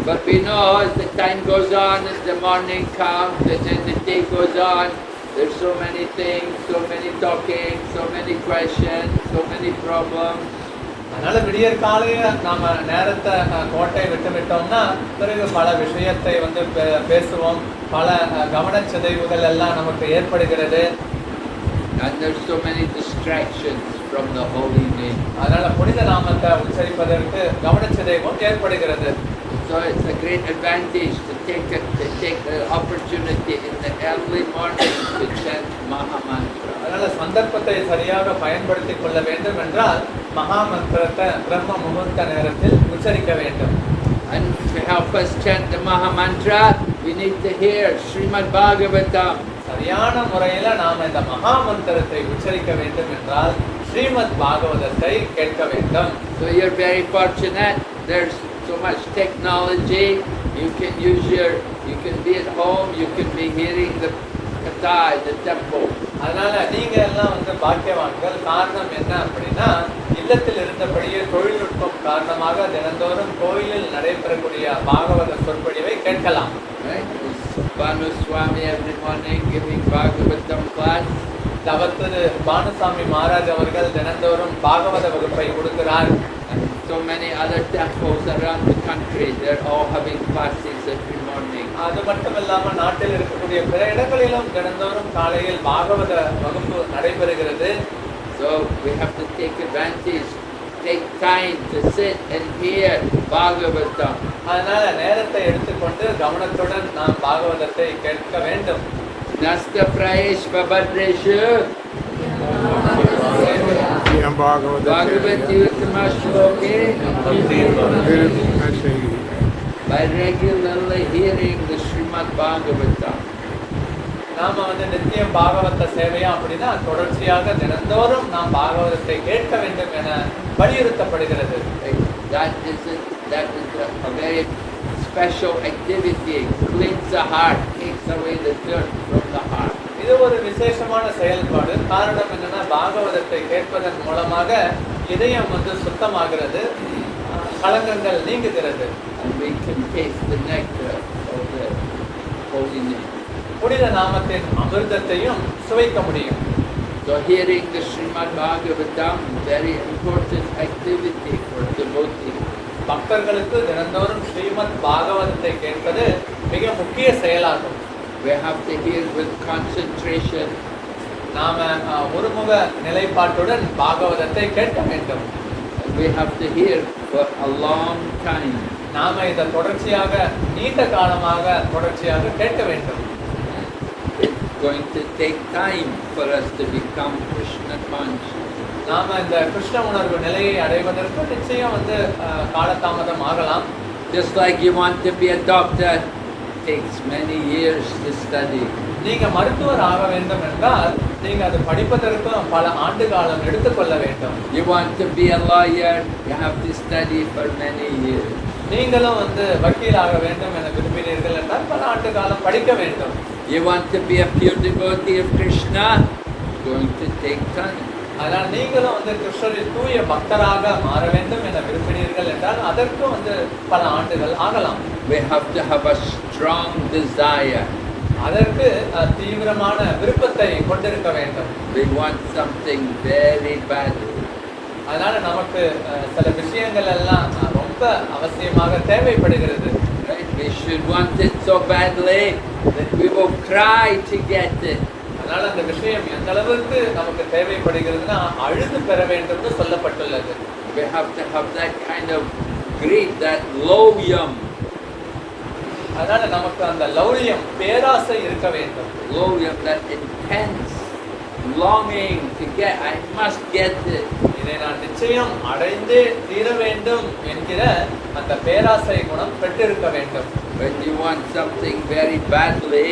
But we know as the time goes on, as the morning comes, and then the day goes on, there's so many things, so many talking, so many questions, so many problems. அதனால விடியற் காலைய நாம நேரத்தை கோட்டை விட்டுவிட்டோம்னா பிறகு பல விஷயத்தை வந்து பேசுவோம், பல கவனச்சிதைவுகள் எல்லாம் நமக்கு ஏற்படுகிறது. And there's so many distractions from the holy name. அதனால புனித நாமத்தை உச்சரிப்பதற்கு கவனச்சிதைவும் ஏற்படுகிறது. So it's a great advantage to take the opportunity in the early morning to chant Maha Mantra. அதனால சந்தர்ப்பத்தை சரியாக பயன்படுத்திக் கொள்ள வேண்டும் என்றால் மகா மந்திரத்தை பிரம்ம முகூர்த்த நேரத்தில் உச்சரிக்க வேண்டும். And to help us chant the Maha Mantra, we need to hear Srimad Bhagavatam. சரியான முறையில நாம இந்த மகா மந்திரத்தை உச்சரிக்க வேண்டும் என்றால் ஸ்ரீமத் பாகவதத்தை கேட்க வேண்டும். So you're very fortunate. There's so much technology. You can be at home. You can be hearing the katha in the temple. அதனால நீங்க எல்லாம் வந்து பாக்கியவான்கள். காரணம் என்ன அப்படின்னா இல்லத்தில் இருந்தபடியே தொழில்நுட்பம் காரணமாக தினந்தோறும் கோயிலில் நடைபெறக்கூடிய பாகவத சொற்பொழிவை கேட்கலாம். Right? Swami every morning giving Bhagavatam class. தவத்திரு பானுசாமி மகாராஜ் அவர்கள் தினந்தோறும் பாகவத வகுப்பை கொடுக்கிறார். And so many other temples around the country, they're all having classes every morning. அது மட்டும் இல்லாம நாட்டில் இருக்கக்கூடிய பிற இடங்களிலும் தினந்தோறும் காலையில் பாகவத வகுப்பு நடைபெறுகிறது. So we have to take advantage, take time to sit and hear Bhagavatam. அதனால நேரத்தை எடுத்துக்கொண்டு கவனத்துடன் நாம் பாகவதத்தை கேட்க வேண்டும். Nasta prayesh babadreshu Bhagavati Uttama Shloke. By regularly hearing the Srimad Bhagavatam. நாம வந்து நித்தியம் பாகவத சேவையா அப்படின்னா தொடர்ச்சியாக தினந்தோறும் நாம் பாகவதத்தை கேட்க வேண்டும் என வலியுறுத்தப்படுகிறது. That is a very special activity. Cleans the heart, takes away the dirt from the heart. இது ஒரு விசேஷமான செயல்பாடு. காரணம் என்னன்னா பாகவதத்தை கேட்பதன் மூலமாக இதயம் வந்து சுத்தமாகிறது, கலங்கங்கள் நீங்குகிறது. And we can taste the nectar of the holy name. புனித நாமத்தின் அமிர்தத்தையும் சுவைக்க முடியும். So hearing the Srimad Bhagavatam, very important activity for devotees. பக்தர்களுக்கு தினந்தோறும் ஸ்ரீமத் பாகவதத்தை கேட்பது மிக முக்கிய செயலாகும். We have to hear with concentration. நாம ஒருமுக நிலைப்பாட்டுடன் பாகவதத்தை கேட்க வேண்டும். We have to hear for a long time. நாம இதை தொடர்ச்சியாக நீண்ட காலமாக தொடர்ச்சியாக கேட்க வேண்டும். It's going to take time for us to become Krishna conscious. நாம இந்த கிருஷ்ண உணர்வு நிலையை அடைவதற்கு நிச்சயம் வந்து காலதாமதம் ஆகலாம். Just like you want to be a doctor, it takes many years to study. நீங்க மருத்துவர் ஆக வேண்டும் என்றால் நீங்க அது படிப்பதற்கு பல ஆண்டு காலம் எடுத்துக்கொள்ள வேண்டும். You want to be a lawyer, you have to study for many years. நீங்களும் வந்து வக்கீலாக வேண்டும் என விரும்பினீர்கள் என்றால் பல ஆண்டு காலம் படிக்க வேண்டும். You want to be a pure devotee of Krishna? It's going to take time. அதனால் நீங்களும் வந்து கிருஷ்ணரின் தூய பக்தராக மாற வேண்டும் என விரும்பினீர்கள் என்றால் அதற்கும் வந்து பல ஆண்டுகள் ஆகலாம். We have to have a strong desire. அதற்கு தீவிரமான விருப்பத்தை கொண்டிருக்க வேண்டும். We want something very badly. அதனால நமக்கு சில விஷயங்கள் எல்லாம் ரொம்ப அவசியமாக தேவைப்படுகிறது. Right? We should want it so badly that we will cry to get it. அதனால அந்த விஷயம் எந்த அளவுக்கு நமக்கு தேவைப்படுகிறதுனா அழுது பெற வேண்டும்னு சொல்லப்பட்டுள்ளது. We have to have that kind of greed, that loyum. அதனால நமக்கு அந்த லௌரியம் பேராசை இருக்க வேண்டும். Loyum, that intense longing to get. I must get it. இதை நான் நிச்சயம் அடைந்தே தீர வேண்டும் என்கிற அந்த பேராசை குணம் பெற்றிருக்க வேண்டும். When you want something very badly,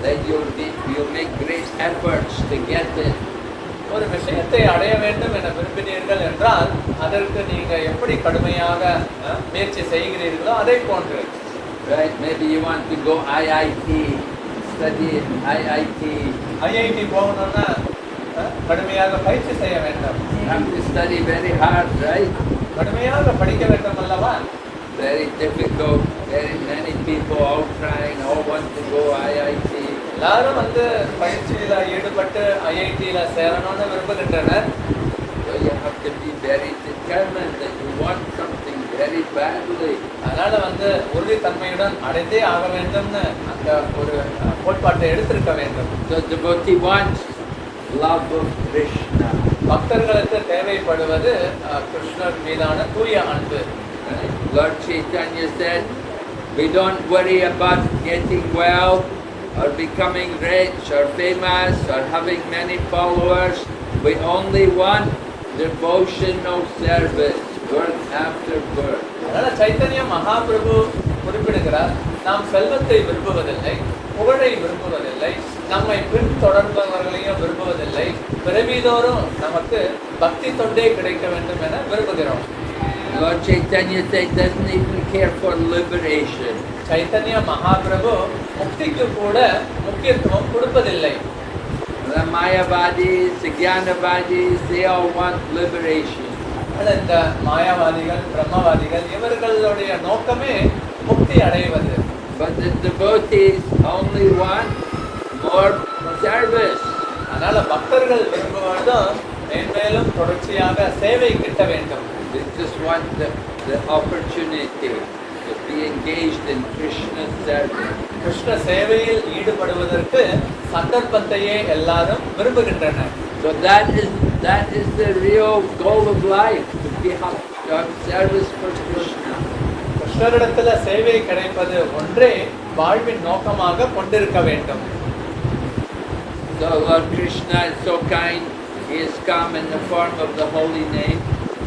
then you'll make great efforts to get it. ஒரு விஷயத்தை அடைய வேண்டும் என விரும்பினீர்கள் என்றால் அதற்கு நீங்க எப்படி கடுமையாக முயற்சி செய்கிறீர்களோ அதை போன்று. Right? Maybe you want to go IIT, study in IIT. IIT போகணும்னா கடுமையாக பயிற்சி செய்ய வேண்டும். You have to study very hard, right? கடுமையாக படிக்க வேண்டும் அல்லவா? Very difficult. Very many people all trying, all want to go IIT. எல்லாரும் வந்து பயிற்சியில ஈடுபட்டு ஐஐடியில சேரணும்னு விரும்புகின்றனர். So you have to be very determined that you want something very badly. அதனால வந்து உறுதித்தன்மையுடன் அடைந்தே ஆக வேண்டும்னு அந்த ஒரு கோட்பாட்டை எடுத்திருக்க வேண்டும். So devotee wants love of Krishna. பக்தர்களுக்கு தேவைப்படுவது கிருஷ்ணர் மீதான தூய அன்பு. Lord Chaitanya said, we don't worry about getting well or becoming rich or famous or having many followers. We only want devotional service, birth after birth. அதனால சைத்தன்ய மகாபிரபு குறிப்பிடுகிறார், நாம் செல்வத்தை விரும்புவதில்லை, புகழை விரும்புவதில்லை, நம்மை பின்தொடர்பவர்களையும் விரும்புவதில்லை, பிறவிதோறும் நமக்கு பக்தி தொண்டே கிடைக்க வேண்டும் என விரும்புகிறோம். Lord Chaitanya said doesn't even care for liberation. Chaitanya Mahaprabhu முக்திக்கு கூட முக்கியத்துவம் கொடுப்பதில்லை. The Mayavadis, the Jnanavadis, they all want liberation. இந்த மாயாவாதிகள், பிரம்மவாதிகள் இவர்களுடைய நோக்கமே முக்தி அடைவது. But the devotees only want more service. அதனால பக்தர்கள் விரும்புவதும் மேன்மேலும் தொடர்ச்சியாக சேவை கிட்ட வேண்டும். They just want the opportunity to be engaged in Krishna service. Krishna சேவையில் ஈடுபடுவதற்கு சந்தர்ப்பத்தையே எல்லாரும் விரும்புகின்றனர். So that is the real goal of life, to have service for Krishna. கிருஷ்ணரிடத்துல சேவை கிடைப்பது ஒன்றே வாழ்வின் நோக்கமாக கொண்டிருக்க வேண்டும். So Lord Krishna is so kind. He has come in the form of the holy name.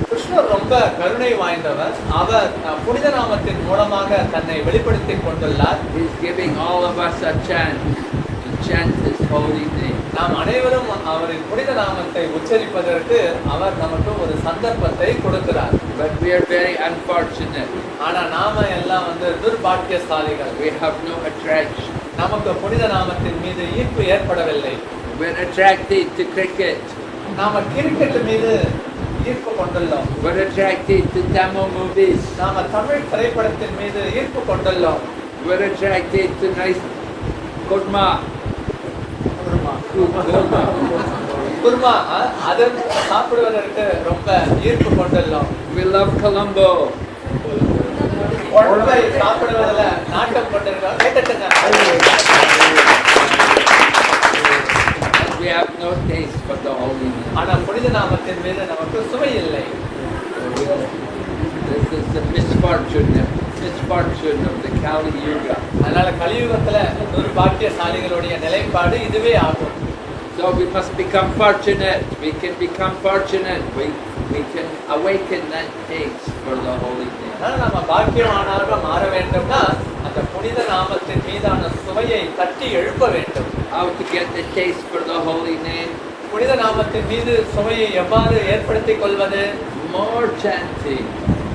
கிருஷ்ணர் ரொம்ப கருணை வாய்ந்தவர். அவர் புனித நாமத்தின் மூலமாக தன்னை வெளிப்படுத்திக் கொண்டுள்ளார். He is giving all of us a chance to chant His holy name. நாம் அனைவரும் அவரின் புனித நாமத்தை உச்சரிப்பதற்கு அவர் நமக்கு ஒரு சந்தர்ப்பத்தை கொடுக்கிறார். But we are very unfortunate. ஆனா நாம எல்லாம் வந்து துர்பாக்கியசாலிகள். We have no attraction. நமக்கு புனித நாமத்தின் மீது ஈர்ப்பு ஏற்படவில்லை. We are attracted to cricket. நாம கிரிக்கெட் மீது ஈர்ப்பு கொண்டுள்ளோம். We are attracted to Tamil movies. நாம தமிழ் திரைப்படத்தின் மீது ஈர்ப்பு கொண்டுள்ளோம். We are attracted to nice kurma. Kurma அது சாப்பிடுவதற்கு ரொம்ப ஈர்ப்பு கொண்டுள்ளோம். We love Colombo. குழம்பை சாப்பிடுவதில் நாட்டம் கொண்டிருக்கோம். கேட்டுங்க. We have no taste for the holy name. ஆனா புனித நாமத்தின் மீது நமக்கு சுவை இல்லை. This is the misfortune of the Kali Yuga. அதனால கலியுகத்துல துர்பாக்கியசாலிகளுடைய நிலைப்பாடு இதுவே ஆகும். So we must become fortunate. We can become fortunate. We can awaken that taste for the holy name. அதனால நம்ம பாக்கியவானாக மாற வேண்டும்னா அந்த புனித நாமத்தின் மீதான சுவையை தட்டி எழுப்ப வேண்டும். How to get the taste for the holy name? புனித நாமத்தின் மீது சுவையை எவ்வாறு ஏற்படுத்திக் கொள்வது? More chanting.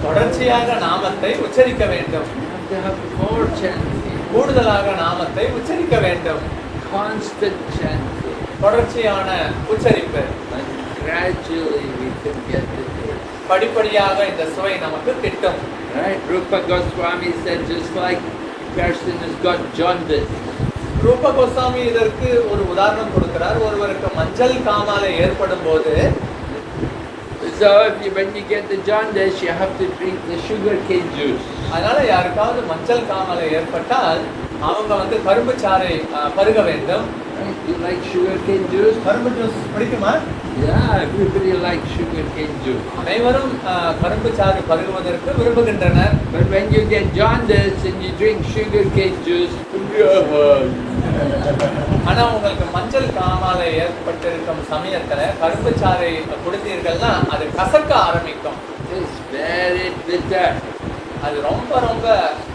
தொடர்ச்சியாக நாமத்தை உச்சரிக்க வேண்டும். You have to have more chanting. கூடுதலாக நாமத்தை உச்சரிக்க வேண்டும். Constant chanting. தொடர்ச்சியான உச்சரிப்பு. And gradually we can get the taste. படிப்படியாக இந்த சுவை நமக்கு கிட்டும். Right? Rupa Goswami said just like person has got jaundice. ரூப கோஸ்வாமி இதற்கு ஒரு உதாரணம் கொடுக்கிறார். ஒருவருக்கு மஞ்சள் காமாலை ஏற்படும் போது, so when you get the jaundice, you have to drink the sugarcane juice. அதனால யாருக்காவது மஞ்சள் காமாலை ஏற்பட்டால் அவங்க வந்து கரும்பு சாறை பருக வேண்டும். You like sugarcane juice? கரும்பு ஜூஸ் பிடிக்குமா? Yeah, everybody likes sugarcane juice. அனைவரும் கரும்பு சாறு பருகுவதற்கு விரும்புகின்றனர். But when you get jaundice and you drink sugarcane juice, ஆனா உங்களுக்கு மஞ்சள் காமாலை ஏற்பட்டிருக்கும் சமயத்துல கரும்பு சாறை குடித்தீர்கள்னா அது கசக்க ஆரம்பிக்கும். it's very bitter. அது ரொம்ப ரொம்ப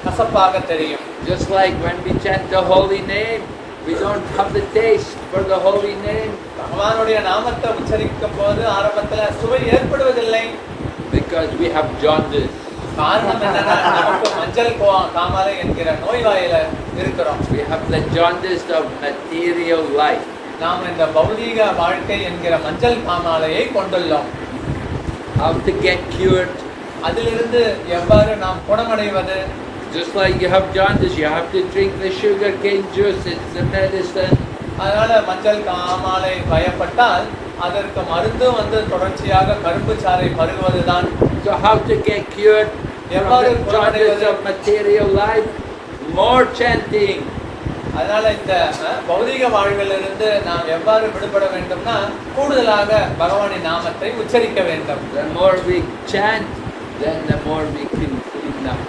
கசப்பாக தெரியும். Just like when we chant the holy name, we don't have the taste for the holy name. பகவானுடைய நாமத்தை உச்சரிக்கும் போது ஆரம்பத்துல சுவை ஏற்படுவதில்லை. Because we have jaundice. காரணம் என்னன்னா நமக்கு மஞ்சள் காமாலை என்கிற நோய்வாயில இருக்கிறோம். We have the jaundice of material life. நாம் இந்த பௌதீக வாழ்க்கை என்கிற மஞ்சள் காமாலையை கொண்டுள்ளோம். How to get cured? அதிலிருந்து எவ்வாறு நாம் குணமடைவது? Just like you have jaundice, you have to drink the sugarcane juice. It's the medicine. அதனால மஞ்சள் காமாலை பயப்பட்டால் அதற்கு மருந்து வந்து தொடர்ச்சியாக கரும்பு சாறை பருகுவதுதான். So how to get cured from the jaundice of material life? More chanting. அதனால இந்த பௌதீக வாழ்விலிருந்து நாம் எவ்வாறு விடுபட வேண்டும்னா கூடுதலாக பகவானின் நாமத்தை உச்சரிக்க வேண்டும். The more we chant, then the more we can clean up.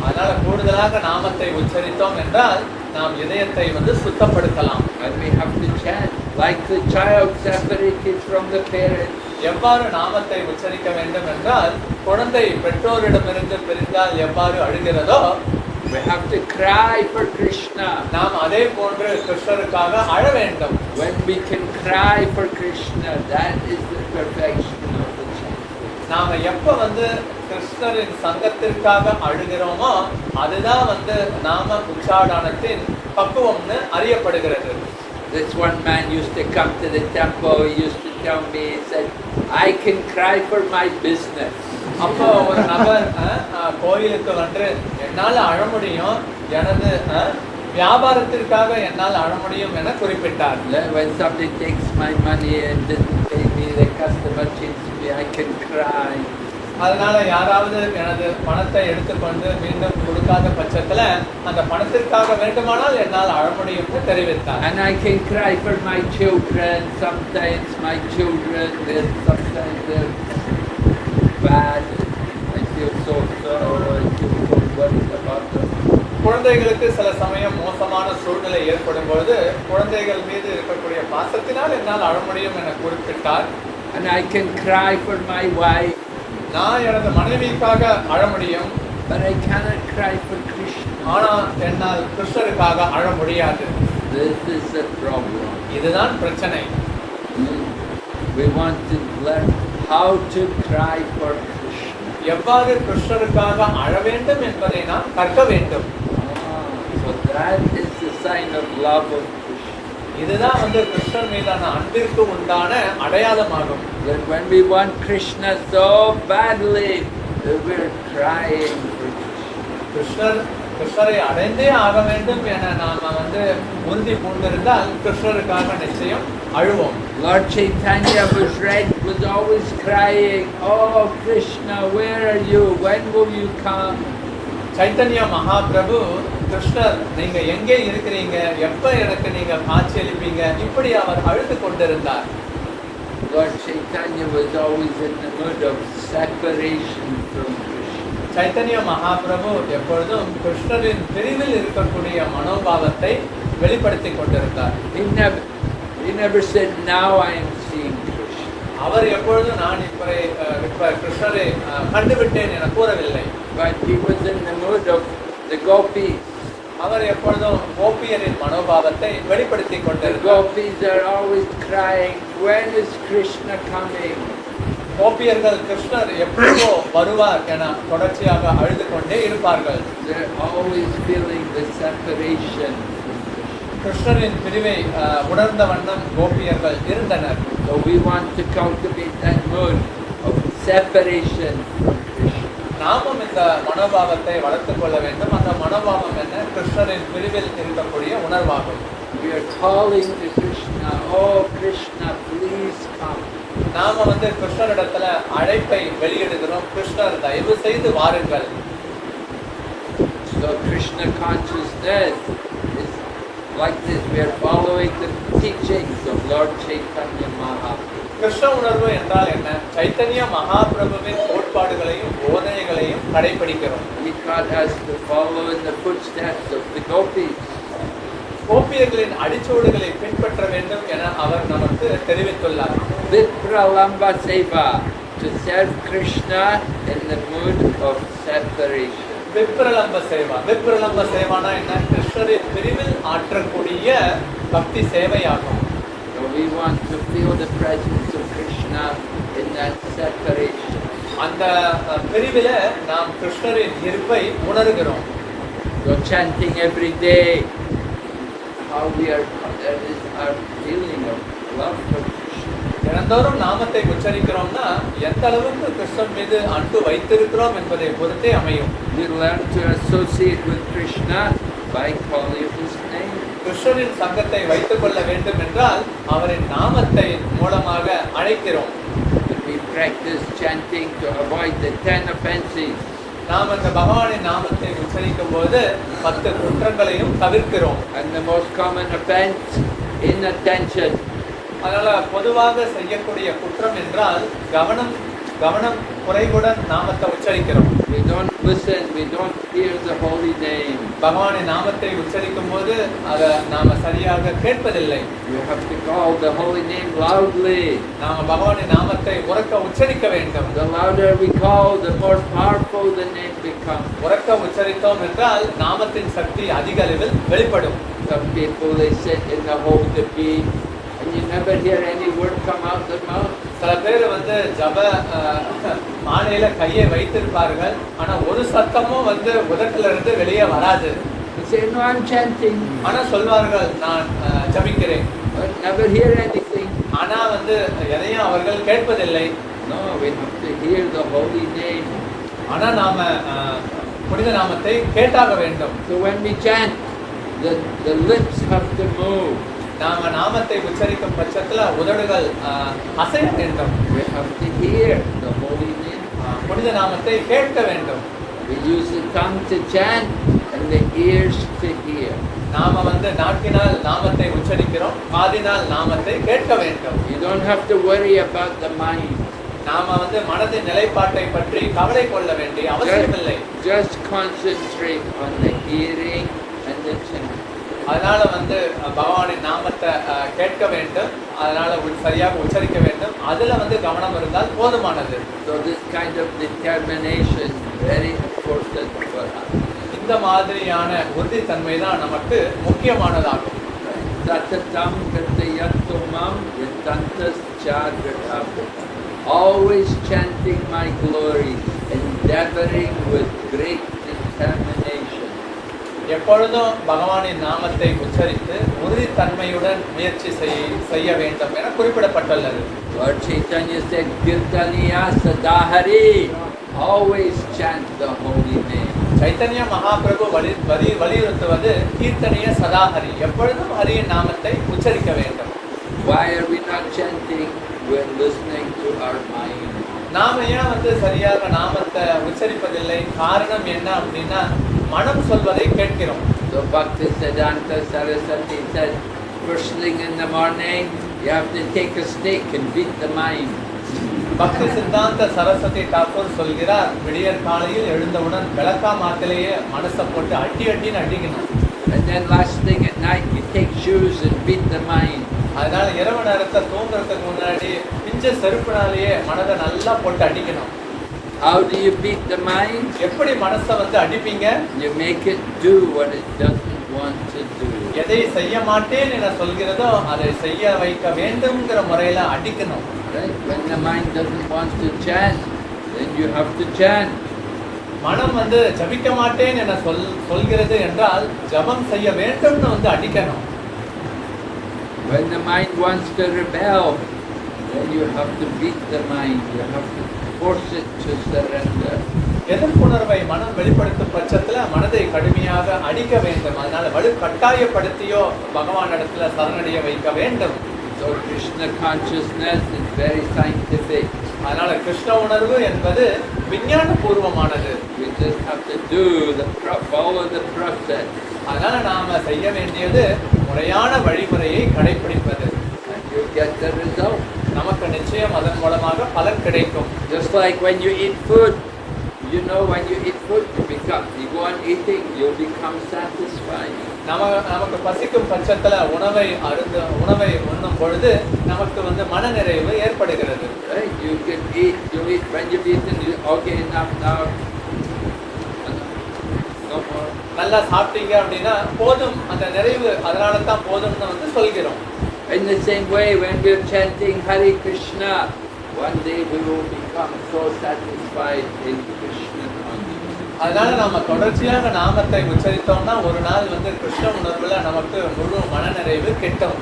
அதனால கூடுதலாக நாமத்தை உச்சரித்தோம் என்றால் நாம் இதயத்தை வந்து சுத்தப்படுத்தலாம். And we have to chant like the child separated from the parents. எவ்வாறு நாமத்தை உச்சரிக்க வேண்டும் என்றால் குழந்தை பெற்றோரிடமிருந்து பிரிந்தால் எவ்வாறு அழுகிறதோ, we have to cry for Krishna. நாம் அதே போன்று கிருஷ்ணருக்காக அழ வேண்டும். When we can cry for Krishna, that is the perfection of the chant. நாம எப்ப வந்து கிருஷ்ணரின் சங்கத்திற்காக அழுகிறோமோ அதுதான் வந்து நாம உச்சாடனத்தின் பக்குவம்னு அறியப்படுகிறது. This one man used to come to the temple. He used to tell me, he said, I can cry for my business. அப்போ ஒரு நபர் கோயிலுக்கு வந்து என்னால் அழ முடியும், எனது வியாபாரத்திற்காக என்னால் அழ முடியும் என குறிப்பிட்டார். When somebody takes my money and doesn't pay me, the customer cheats me, I can cry. அதனால யாராவது எனது பணத்தை எடுத்துக்கொண்டு மீண்டும் கொடுக்காத பட்சத்துல அந்த பணத்திற்காக வேண்டுமானால் என்னால் அழ முடியும்னு தெரிவித்தார். And I can cry for my children. Sometimes my children, sometimes they're bad. I feel so sorrow. I feel so worried about them. குழந்தைகளுக்கு சில சமயம் மோசமான சூழ்நிலை ஏற்படும் பொழுது குழந்தைகள் மீது இருக்கக்கூடிய பாசத்தினால் என்னால் அழ முடியும் என குறிப்பிட்டார். And I can cry for my wife. நான் எனது மனைவிக்காக அழ முடியும். But I cannot cry for Krishna. ஆனா என்னால் கிருஷ்ணருக்காக அழ முடியாது. This is the problem. இதுதான் பிரச்சனை. We want to learn how to cry for Krishna. எவ்வாறு கிருஷ்ணருக்காக அழ வேண்டும் என்பதை நாம் கற்க வேண்டும். So that is the sign of love of Krishna. இதுதான் வந்து கிருஷ்ணர் மீதான அன்பிற்கு உண்டான அடையாளமாகும். That when we want Krishna so badly, we're crying for Krishna. கிருஷ்ணரை அடைந்தே ஆக வேண்டும் என நாம வந்து உறுதி பூண்டிருந்தால் கிருஷ்ணருக்காக நிச்சயம் அழுவோம். Lord Chaitanya was always crying, "Oh Krishna, where are you? When will you come?" Chaitanya Mahaprabhu கிருஷ்ணர் நீங்க எங்கே இருக்கிறீங்க, எப்ப எனக்கு நீங்க காட்சி அளிப்பீங்க, இப்படி அவர் அழுது கொண்டிருந்தார். Lord Chaitanya was always in the mood of separation from Krishna. Chaitanya Mahaprabhu எப்பொழுதும் கிருஷ்ணரின் பிரிவில் இருக்கக்கூடிய மனோபாவத்தை வெளிப்படுத்திக் கொண்டிருந்தார். He never said, "Now I am seeing Krishna." அவர் எப்பொழுதும் நான் இப்ப கிருஷ்ணரை கண்டுவிட்டேன் என கூறவில்லை. But he was in the mood of the gopis. அவர் எப்பொழுதும் கோபியரின் மனோபாவத்தை வெளிப்படுத்திக் கொண்டிருந்தார். The gopis are always crying, "When is Krishna coming?" கோபியர்கள் கிருஷ்ணர் எப்போ வருவார் என தொடர்ச்சியாக அழுது கொண்டே இருப்பார்கள். They're always feeling the separation. கிருஷ்ணரின் பிரிவை உணர்ந்த வண்ணம் கோபியர்கள் இருந்தனர். So we want to cultivate that mood of separation from Krishna. நாமும் இந்த மனோபாவத்தை வளர்த்துக் கொள்ள வேண்டும். அந்த மனோபாவம் என்ன? கிருஷ்ணரின் பிரிவில் இருக்கக்கூடிய உணர்வாகும். We are calling to Krishna, oh Krishna, please come. நாம கிருஷ்ணரிடத்துல அழைப்பை வெளியிடுகிறோம். கிருஷ்ணர் தயவு செய்து வாருங்கள். So Krishna consciousness is like this. We are following the teachings of Lord Chaitanya Mahaprabhu. Krishna உணர்வு என்றால் என்ன? சைத்தன்ய மகாபிரபுவின் கோட்பாடுகளையும் போதனைகளையும் கடைபிடிக்கிறோம். He got us to follow in the footsteps of the gopis. கோபியர்களின் அடிச்சுவடுகளை பின்பற்ற வேண்டும் என அவர் நமக்கு தெரிவித்துள்ளார். Vipralamba seva, to serve Krishna in the mood of separation. விப்ரலம்ப Seva. விப்ரலம்ப சேவானா என்ன? கிருஷ்ணரின் பிரிவில் ஆற்றக்கூடிய பக்தி சேவையாகும். So we want to feel the presence of Krishna in that separation. அந்த பிரிவில நாம் கிருஷ்ணரின் இருப்பை உணர்கிறோம். So chanting every day, how we are, that is our feeling of love for Krishna. தினந்தோறும் நாமத்தை உச்சரிக்கிறோம்னா எந்த அளவுக்கு கிருஷ்ணன் மீது அன்பு வைத்திருக்கிறோம் என்பதை பொறுத்தே அமையும். We learn to associate with Krishna by calling his name. கிருஷ்ணரின் சங்கத்தை வைத்துக் கொள்ள வேண்டும் என்றால் அவரின் நாமத்தை மூலமாக அழைக்கிறோம். We practice chanting to avoid the 10 offenses. நாம் அந்த பகவானின் நாமத்தை உச்சரிக்கும் போது 10 குற்றங்களையும் தவிர்க்கிறோம். And the most common offense, inattention. அதனால பொதுவாக செய்யக்கூடிய குற்றம் என்றால் கவனம் குறைவுடன் நாமத்தை உச்சரிக்கிறோம். We don't listen, we don't hear the holy name. பகவானின் நாமத்தை உச்சரிக்கும் போது அதை நாம சரியாக கேட்பதில்லை. You have to call the holy name loudly. நாம பகவானின் நாமத்தை உரக்க உச்சரிக்க வேண்டும். The louder we call, the more powerful the name becomes. உரக்க உச்சரித்தோம் என்றால் நாமத்தின் சக்தி அதிக அளவில் வெளிப்படும். Some people, they sit in the hold the beat and you never hear any word come out the mouth. சில பேர் ஜப மாலையில கையை வைத்திருப்பார்கள், ஆனா ஒரு சத்தமும் உதட்டுல இருந்து வெளியே வராது. They say, no, I'm chanting. ஆனா சொல்வார்கள், நான் ஜபிக்கிறேன். But never hear anything. ஆனா எதையும் அவர்கள் கேட்பதில்லை. No, we have to hear the holy name. ஆனா நாம புனித நாமத்தை கேட்டாக வேண்டும். So when we chant, the lips have to move. நாம நாமத்தை உச்சரிக்கும் பட்சத்துல உதடுகள் அசைய வேண்டும். We have to hear the holy name. புனித நாமத்தை கேட்க வேண்டும். We use the tongue to chant and the ears to hear. நாம நாக்கினால் நாமத்தை உச்சரிக்கிறோம், காதினால் நாமத்தை கேட்க வேண்டும். You don't have to worry about the mind. நாம மனதின் நிலைப்பாட்டை பற்றி கவலை கொள்ள வேண்டிய அவசியமில்லை. Just concentrate on the hearing and the chanting. அதனால பகவானின் நாமத்தை கேட்க வேண்டும், அதனால சரியாக உச்சரிக்க வேண்டும். அதுல கவனம் இருந்தால் போதுமானது. So this kind of determination very important for us. இந்த மாதிரியான உறுதித்தன்மை தான் நமக்கு முக்கியமானதாகும். Satatam gatayatumam vitantas chadratap. Always chanting my glory, endeavoring with great determination. எப்பொழுதும் பகவானின் நாமத்தை உச்சரித்து உறுதித்தன்மையுடன் முயற்சி செய்ய வேண்டும் என குறிப்பிடப்பட்டுள்ளது. Lord Chaitanya said, Kirtaniya Sadahari, always chant the holy name. Chaitanya Mahaprabhu வலியுறுத்துவது கீர்த்தனிய சதாஹரி, எப்பொழுதும் ஹரியின் நாமத்தை உச்சரிக்க வேண்டும். Why are we not chanting? We're listening to our mind. நாம ஏன் சரியாக நாமத்தை உச்சரிப்பதில்லை? காரணம் என்ன அப்படின்னா மனம் சொல்வதை கேட்கிறோம். So Bhakti Siddhanta Saraswati said, first thing in the morning, you have to take a stick and beat the mind. பக்தி சித்தாந்த சரஸ்வதி டாக்கூர் சொல்கிறார், விடியற் காலையில் எழுந்தவுடன் விளக்கா மாத்திலேயே மனசை போட்டு அடின்னு அடிக்கணும். And then last thing at night, you take shoes and beat the mind. அதனால இரவு நேரத்தை தூங்குறதுக்கு முன்னாடி பிஞ்ச செருப்பினாலேயே மனதை நல்லா போட்டு அடிக்கணும். How do you beat the mind? எப்படி மனசை அடிப்பீங்க? You make it do what it doesn't want to do. எதை செய்ய மாட்டேன் என சொல்கிறதோ அதை செய்ய வைக்க வேண்டும்ங்கிற முறையில அடிக்கணும். Right? When the mind doesn't want to chant, then you have to chant. மனம் வந்து ஜபிக்க மாட்டேன் என சொல்கிறது என்றால் ஜபம் செய்ய வேண்டும்னு வந்து அடிக்கணும். When the mind wants to rebel, then you have to beat the mind. You have to force it to surrender. எதிர்ப்புணர்வை மனம் வெளிப்படுத்தும் பட்சத்துல மனதை கடுமையாக அடிக்க வேண்டும். அதனால வலு கட்டாயப்படுத்தியோ பகவான் இடத்துல சரணடைய வைக்க வேண்டும். So Krishna consciousness is very scientific. அதனால கிருஷ்ண உணர்வு என்பது விஞ்ஞான பூர்வமானது. We just have to do follow the process. அதனால நாம செய்ய வேண்டியது முறையான வழிமுறையை கடைபிடிப்பது. And you get the result. நமக்கு நிச்சயம் அதன் மூலமாக பலன் கிடைக்கும். Just like when you eat food, you know when you eat food, you go on eating, you become satisfied. நமக்கு பசிக்கும் பட்சத்துல உணவை உண்ணும் பொழுது நமக்கு வந்து மனநிறைவு ஏற்படுகிறது. Right? You can eat, when you've eaten, okay, enough now. No more. நல்லா சாப்பிட்டீங்க அப்படின்னா போதும், அந்த நிறைவு அதனால தான் போதும்னு வந்து சொல்கிறோம். In the same way, when we're chanting Hare Krishna, one day we will become so satisfied in Krishna consciousness. அதனால நாம தொடர்ச்சியாக நாமத்தை உச்சரித்தோம்னா ஒரு நாள் வந்து கிருஷ்ண உணர்வுல நமக்கு முழு மனநிறைவு கிட்டும்.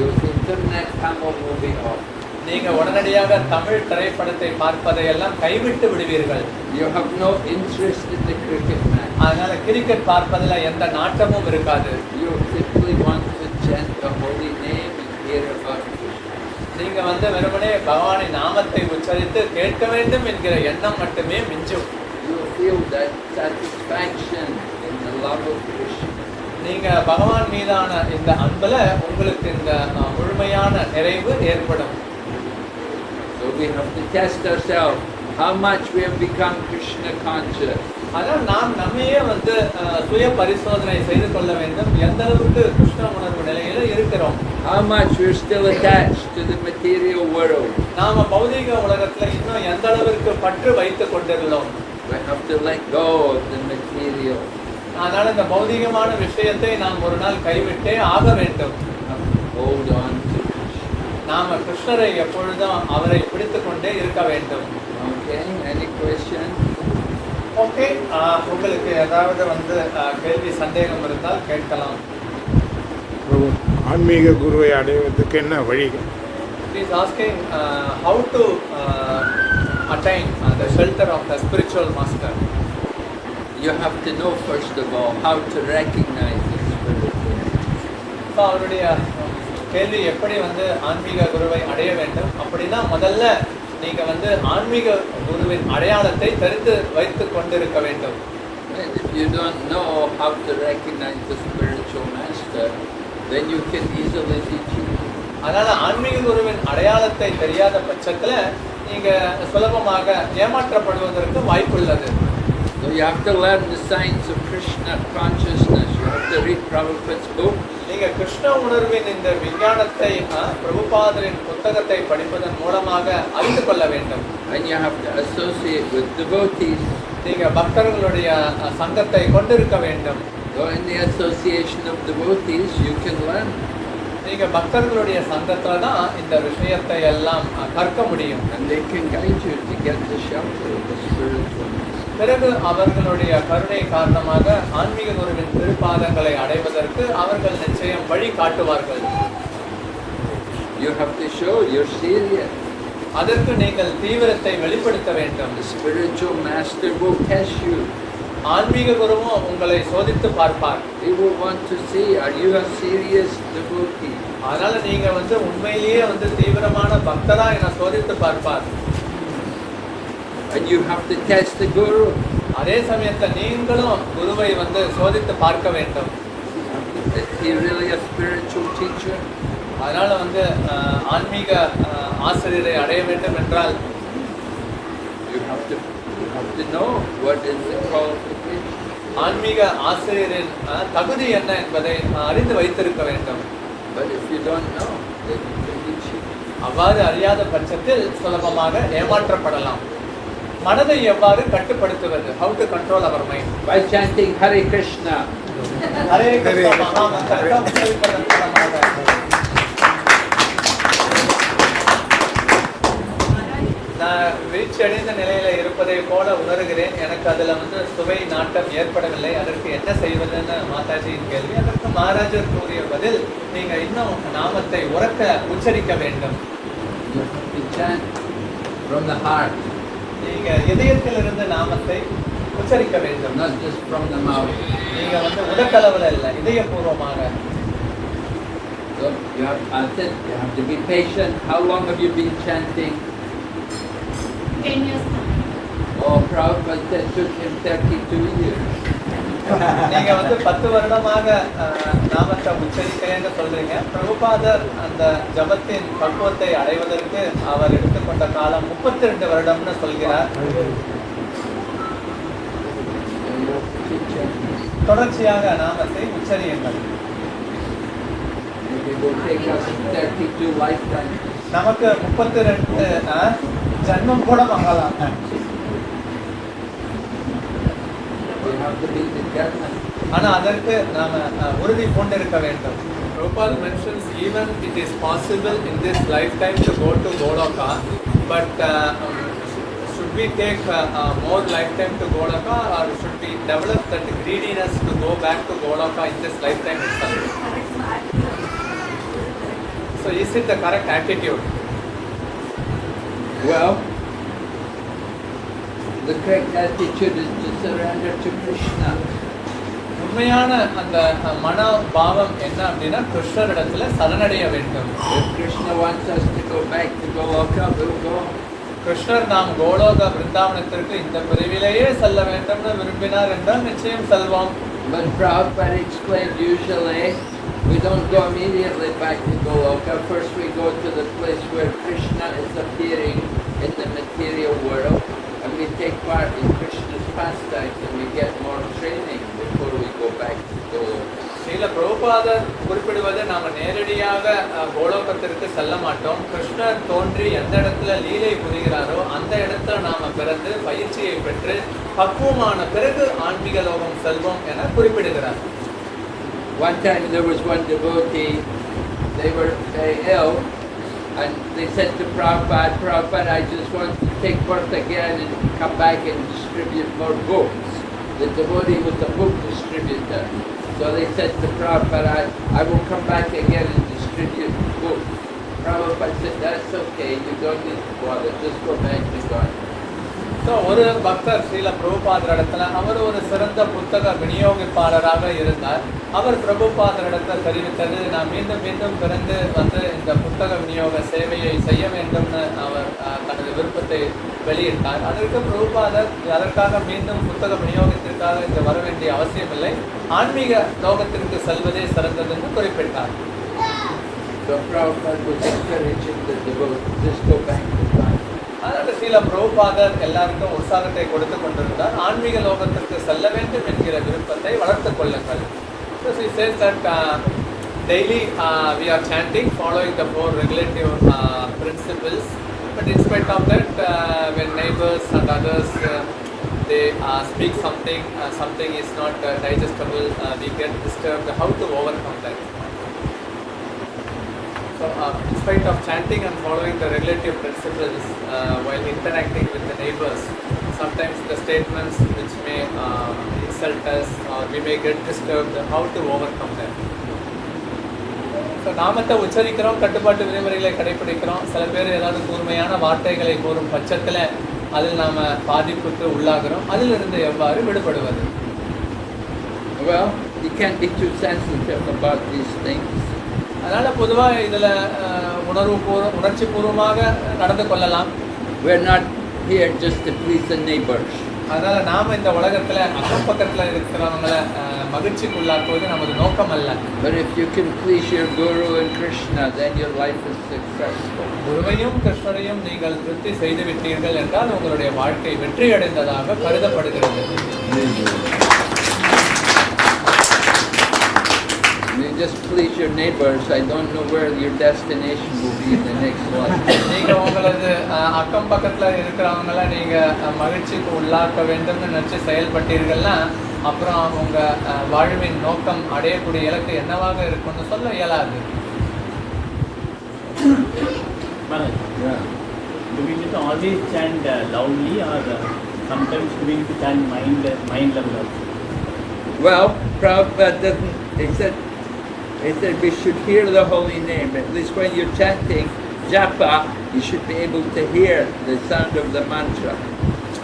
Use internet, Tamil movie off. நீங்க உடனடியாக தமிழ் திரைப்படத்தை பார்ப்பதை எல்லாம் கைவிட்டு விடுவீர்கள். You have no interest in the cricket match. அதனால கிரிக்கெட் பார்ப்பதில் எந்த நாட்டமும் இருக்காது. You simply want to chant the holy name and hear about Krishna. நீங்க வந்து வெறுமனே பகவானின் நாமத்தை உச்சரித்து கேட்க வேண்டும் என்கிற எண்ணம் மட்டுமே மிஞ்சும். You feel that satisfaction in the love of Krishna. நீங்க பகவான் மீதான இந்த அன்புல உங்களுக்கு இந்த முழுமையான நிறைவு ஏற்படும். So we have to test ourselves how much we have become Krishna conscious. ஆனால் நாம் நம்மையே வந்து சுய பரிசோதனை செய்து கொள்ள வேண்டும். எந்த அளவுக்கு கிருஷ்ண உணர்வு நிலையில இருக்கிறோம். How much we are still attached to the material world. நாம பௌதீக உலகத்துல இன்னும் எந்த அளவிற்கு பற்று வைத்துக் கொண்டிருந்தோம். We have to let go of the material. அதனால இந்த பௌதீகமான விஷயத்தை நாம் ஒரு நாள் கைவிட்டே ஆக வேண்டும். Hold on to Krishna. நாம கிருஷ்ணரை எப்பொழுதும் அவரை பிடித்துக் கொண்டே இருக்க வேண்டும். Okay, any question? ஓகே, உங்களுக்கு ஏதாவது வந்து கேள்வி சந்தேகம் இருந்தால் கேட்கலாம். ஆன்மீக குருவை அடைவதற்கு என்ன வழிகள்? He is asking how to attain the shelter of the spiritual master. You have to know first of all how to recognize the spiritual. So அவருடைய கேள்வி எப்படி வந்து ஆன்மீக குருவை அடைய வேண்டும் அப்படின்னா முதல்ல நீங்க வந்து ஆன்மீக குருவின் அடையாளத்தை தெரிந்து வைத்துக் கொண்டிருக்க வேண்டும். If you don't know how to recognize the spiritual master, then you can easily be cheated. அதனால ஆன்மீக குருவின் அடையாளத்தை தெரியாத பட்சத்துல நீங்க சுலபமாக ஏமாற்றப்படுவதற்கு வாய்ப்புள்ளது. So you have to learn the science of Krishna consciousness. You have to read Prabhupada's book. நீங்க கிருஷ்ண உணர்வின் இந்த விஞ்ஞானத்தை பிரபுபாதரின் புத்தகத்தை படிப்பதன் மூலமாக அறிந்து கொள்ள வேண்டும். And you have to associate with devotees. நீங்க பக்தர்களுடைய சங்கத்தை கொண்டிருக்க வேண்டும். So in the association of devotees you can learn. நீங்க பக்தர்களுடைய சங்கத்துல தான் இந்த விஷயத்தை எல்லாம் கற்க முடியும். And they can guide you to get the shelter of the spiritual master. பிறகு அவர்களுடைய கருணை காரணமாக ஆன்மீக குருவின் திருப்பாதங்களை அடைவதற்கு அவர்கள் நிச்சயம் வழி காட்டுவார்கள். You have to show you're serious. அதற்கு நீங்கள் தீவிரத்தை வெளிப்படுத்த வேண்டும். The spiritual master will test you. ஆன்மீக குருவும் உங்களை சோதித்து பார்ப்பார். He will want to see are you a serious devotee. அதனால நீங்க வந்து உண்மையிலேயே வந்து தீவிரமான பக்தரா என சோதித்து பார்ப்பார். And you have to test the guru. அதே சமயத்துல நீங்களும் குருவை வந்து சோதித்து பார்க்க வேண்டும். Is he really a spiritual teacher? அதனால வந்து ஆன்மீக ஆசிரியரை அடைய வேண்டும் என்றால் you have to know what is the qualification. ஆன்மீக ஆசிரியரின் தகுதி என்ன என்பதை அறிந்து வைத்திருக்க வேண்டும். But if you don't know, then you can be cheated. அவ்வாறு அறியாத பட்சத்தில் சுலபமாக ஏமாற்றப்படலாம். மனதை எவ்வாறு கட்டுப்படுத்துவது? How to control our mind? By chanting Hare Krishna. Hare Krishna மகாமந்திரத்தை உச்சரிப்பதன் மூலமாக நான் வீழ்ச்சி அடைந்த நிலையில இருப்பதை போல உணர்கிறேன். எனக்கு அதுல சுவை நாட்டம் ஏற்படவில்லை. அதற்கு என்ன செய்வதுன்னு மாதாஜியின் கேள்வி. அதற்கு மகாராஜர் கூறிய பதில், நீங்க இன்னும் நாமத்தை உறக்க உச்சரிக்க வேண்டும். From the heart. நீங்க இதயத்திலிருந்து நாமத்தை உச்சரிக்க வேண்டும். Not just from the mouth. நீங்க உதட்டளவுல இல்ல, இதயபூர்வமாக. So you have to be patient. How long have you been chanting? 10 years. Oh, Prabhupada said it took him 32 years. நீங்க 10 வருடமாக நாமத்தை உச்சரிக்கிறேன்னு சொல்றீங்க. பிரபுபாதர் அந்த ஜபத்தின் பக்குவத்தை அடைவதற்கு அவர் எடுத்துக்கொண்ட காலம் 32 வருடம்னு சொல்கிறார். தொடர்ச்சியாக நாமத்தை உச்சரியுங்கள். நமக்கு 32 ஜன்மம் கூட ஆகலாம். ஆனா அதற்கு நாம உறுதி கொண்டிருக்க வேண்டும். Prabhupada mentions even it is possible in this lifetime to go to Goloka, but should we take more lifetime to Goloka, or should we develop that greediness to go back to Goloka in this lifetime itself? So is it the correct attitude? Well, the correct attitude is to surrender to Krishna. உண்மையான அந்த மனோபாவம் என்ன அப்படின்னா கிருஷ்ணரிடத்துல சரணடைய வேண்டும். If Krishna wants us to go back to Goloka, we'll go. கிருஷ்ணர் நாம் கோலோக பிருந்தாவனத்திற்கு இந்த பிரிவிலேயே செல்ல வேண்டும்னு விரும்பினார் என்றால் நிச்சயம் செல்வோம். But Prabhupada explained usually we don't go immediately back to Goloka. First we go to the place where Krishna is appearing in the material world, and we take part in Krishna's pastimes, and we get more training before we go back to Goloka. Srila பிரபுபாதர் குறிப்பிடுவது நாம நேரடியாக கோலோகத்திற்கு செல்ல மாட்டோம். கிருஷ்ணர் தோன்றி எந்த இடத்துல லீலை புரிகிறாரோ அந்த இடத்துல நாம பிறந்து பயிற்சியை பெற்று பக்குவமான பிறகு ஆன்மீக லோகம் செல்வோம் என குறிப்பிடுகிறார். One time there was one devotee, they were very ill, and they said to Prabhupada, Prabhupada, I just want to take birth again and come back and distribute more books. The devotee was a book distributor. So they said to Prabhupada, I will come back again and distribute books. Prabhupada said, that's okay, you don't need to bother, just go back to God. So ஒரு பக்தர் ஸ்ரீல பிரபுபாதர் இடத்துல அவர் ஒரு சிறந்த புத்தக விநியோகிப்பாளராக இருந்தார். அவர் பிரபுபாதர் இடத்துல தெரிவித்தது, நான் மீண்டும் மீண்டும் பிறந்து இந்த புத்தக விநியோக சேவையை செய்ய வேண்டும்னு அவர் தனது விருப்பத்தை வெளியிட்டார். அதற்கு பிரபுபாதர் அதற்காக மீண்டும் புத்தக விநியோகத்திற்காக இங்கு வர வேண்டிய அவசியமில்லை, ஆன்மீக லோகத்திற்கு செல்வதே சிறந்ததுன்னு குறிப்பிட்டார். So Prabhupada was encouraging the devotees, just go back to God. அதனால ஸ்ரீல பிரபுபாதர் எல்லாருக்கும் உற்சாகத்தை கொடுத்து கொண்டிருந்தார். ஆன்மீக லோகத்திற்கு செல்ல வேண்டும் என்கிற விருப்பத்தை வளர்த்துக் கொள்ளுங்கள். So he says that daily we are chanting, following the 4 regulative principles. But in spite of that, when neighbors and others they speak something, something is not digestible, we get disturbed. How to overcome that? So, in spite of chanting and following the regulative principles while interacting with the neighbors, sometimes the statements which may insult us or we may get disturbed, how to overcome that? So, நாமத்தை உச்சரிக்கிறோம், கட்டுப்பாட்டு விதிமுறைகளை கடைபிடிக்கிறோம். சில பேர் ஏதாவது கூர்மையான வார்த்தைகளை கூறும் பட்சத்தில் அதில் நாம் பாதிப்புக்கு உள்ளாகிறோம். அதிலிருந்து எவ்வாறு விடுபடுவது? Well, you can't be too sensitive about these things. அதனால் பொதுவாக இதில் உணர்ச்சி பூர்வமாக நடந்து கொள்ளலாம். We're not here just to please the neighbors. அதனால் நாம் இந்த உலகத்தில் அக்கம் பக்கத்தில் இருக்கிறவங்களை மகிழ்ச்சிக்குள்ளாக்குவது நமது நோக்கம் அல்ல. But if you can please your Guru and Krishna, then your life is successful. குருவையும் கிருஷ்ணரையும் நீங்கள் திருப்தி செய்து விட்டீர்கள் என்றால் உங்களுடைய வாழ்க்கை வெற்றி அடைந்ததாக கருதப்படுகிறது. You just please your neighbors. I don't know where your destination will be in the next life. நீங்கள் உங்களது அக்கம் பக்கத்தில் இருக்கிறவங்கள நீங்கள் மகிழ்ச்சிக்கு உள்ளாக்க வேண்டும்னு நினச்சி செயல்பட்டீர்கள்னா அப்புறம் உங்க வாழ்வின் நோக்கம் அடையக்கூடிய இலக்கு என்னவாக இருக்கும்னு சொல்ல இயலாது. Yeah. Do we need to always chant loudly or sometimes do we need to chant mind level also? Well, Prabhupada doesn't, he said we should hear the holy name. At least when you're chanting japa, you should be able to hear the sound of the mantra.